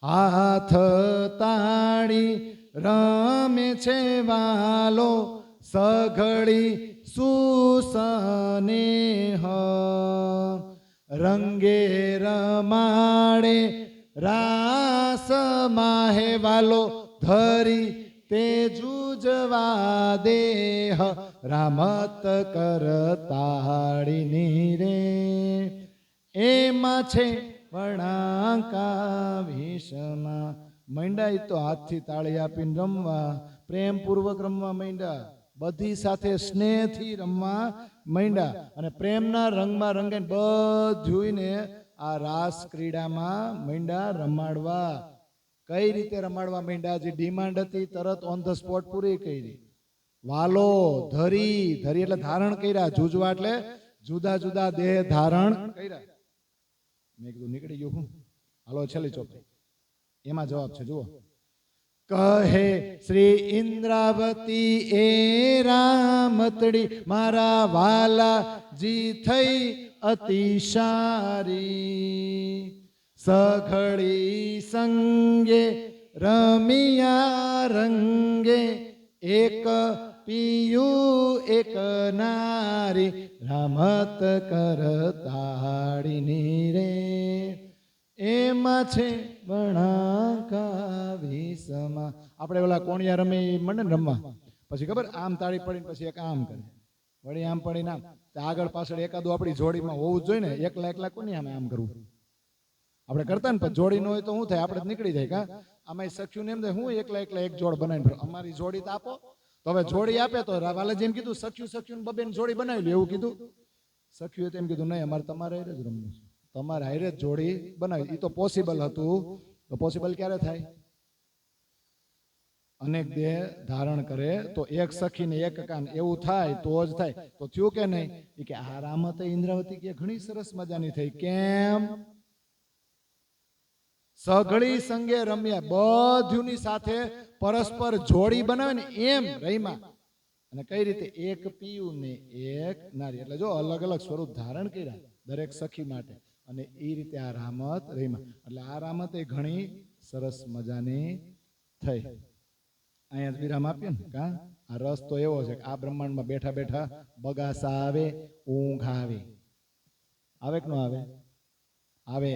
હાથ તાળી રમે છે વાલો સઘળી સુસનેહ રંગે રમાડે રાસ માહે વાલો ધરી તે જુજવા દેહ રામત કરતાળીની રે એમાં છે વણાકા વિષમા. મંડાય તો હાથથી તાળી આપીને રમવા, પ્રેમપૂર્વક રમવા માંડ્યા, બધી સાથે સ્નેહથી રમવા માંડ્યા, અને પ્રેમના રંગમાં રંગાઈને બધુંને આ રાસ ક્રીડામાં માંડ્યા રમાડવા. કઈ રીતે રમાડવા માંડ્યા? જે ડિમાન્ડ હતી તરત ઓન ધ સ્પોટ પૂરી કરી. વાલો ધરી, ધરી એટલે ધારણ કર્યા, જુજવા એટલે જુદા જુદા દેહ ધારણ કર્યા. મેં કીધું નીકળી ગયું હું, હાલો છેલ્લી ચોપડી એમાં જવાબ છે, જુઓ. કહે શ્રી ઇન્દ્રાવતી એ રામતડી મારા વાલાજી થઈ અતિશારી સઘળી સંગે રમિયા રંગે એક પિયું એક નારી રામત કરતાળીની રે એમાં છે વણાકા વિષમા. આપણે ઓલા કોણિયા રમી મંડે ને રમવા, પછી ખબર આમ તાળી પડીને પછી એક આમ કરે, વળી આમ પડીને આમ, આગળ પાછળ એકાદું આપણી જોડીમાં હોવું જ જોઈએ ને. એકલા એકલા કોની આમ આમ કરવું? આપણે કરતા ને પણ જોડી ન હોય તો શું થાય? આપણે નીકળી જાય. કા આમાં સખ્યું ને એમ થાય હું એકલા એકલા એક જોડ બનાવીને અમારી જોડી તો આપો. તો હવે જોડી આપે તો વાલાજી એમ કીધું સખ્યું સખ્યું બબેન જોડી બનાવી લે એવું કીધું. સખ્યું તેમ કીધું નહીં, અમારે તમારે હારે જ રમવું છે, તમારે હારે જ જોડી બનાવી. એ તો પોસિબલ હતું, તો પોસિબલ ક્યારે થાય? અનેક દેહ ધારણ કરે તો એક સખી ને એક કાન એવું થાય તો જ થાય. તો થયું કે નહીં? એ કે આ રામત ઇન્દ્રાવતી કે ઘણી સરસ મજાની થઈ. કેમ? સઘળી સંગે રમ્યા, બધુની સાથે પરસ્પર જોડી બનાવે ને એમ રહીમાં. અને કઈ રીતે? એક પિયું ને એક નારી, એટલે જો અલગ અલગ સ્વરૂપ ધારણ કર્યા દરેક સખી માટે, અને એ રીતે આ રામત રહીમાં. એટલે આ રામત એ ઘણી સરસ મજાની થઈ. અહીંયા જ વિરામ આપીએ ને. કા આ રસ તો એવો છે કે આ બ્રહ્માંડમાં બેઠા બેઠા બગાસા આવે, ઊંઘ આવે. આવે કે ન આવે? આવે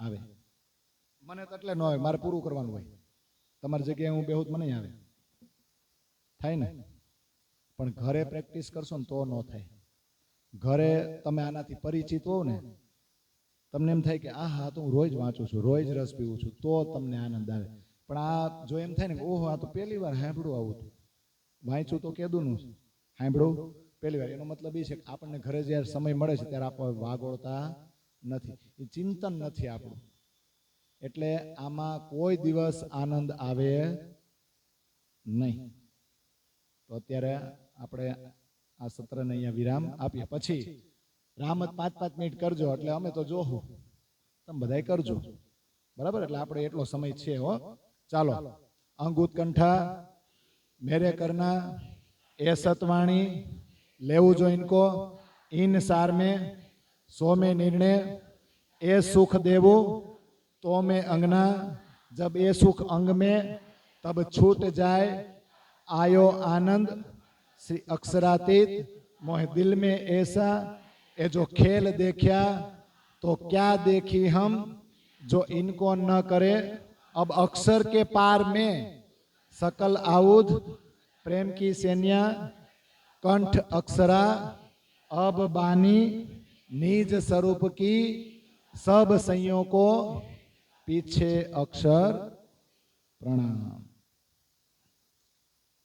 આવે. મને તો એટલે ન આવે, મારે પૂરું કરવાનું હોય. તમારી જગ્યાએ હું બેહું મને આવે, થાય ને? પણ ઘરે પ્રેક્ટિસ કરશો ને તો ન થાય. ઘરે તમે આનાથી પરિચિત હોવ ને, તમને એમ થાય કે આ હા તો હું રોજ વાંચું છું, રોજ રસ પીવું છું, તો તમને આનંદ આવે. પણ આ જો એમ થાય ને ઓહો આ તો પહેલી વાર સાંભળું આવું હતું, વાંચ્યું તો કેદુંનું સાંભળું પહેલી વાર, એનો મતલબ એ છે કે આપણને ઘરે જ્યારે સમય મળે છે ત્યારે આપણે વાગોળતા નથી, એ ચિંતન નથી આપણું. એટલે આમાં કોઈ દિવસ આનંદ આવે નહીં. તો અત્યારે આપણે આ સત્રને અહીંયા વિરામ આપીએ. પછી રામત 5-5 મિનિટ કરજો, એટલે અમે તો જોહું, તમે બધાય કરજો, બરાબર? એટલે આપણે એટલો સમય છે. હો ચાલો. અંગ ઉત્કંઠા મેરે કરના એ સતવાણી લેવું જો ઇनको इन सार में सो में निर्णय ए सुख देवो तो में अंगना जब ए सुख अंग में तब छूट जाए आयो आनंद श्री अक्षरातीत मोहे दिल में ऐसा, ये जो खेल देखा तो क्या देखी हम, जो इनको न करे अब अक्षर के पार में, सकल आउध प्रेम की सेन्या कंठ अक्षरा, अब बानी निज स्वरूप की, सब संयों को पीछे अक्षर प्रणाम।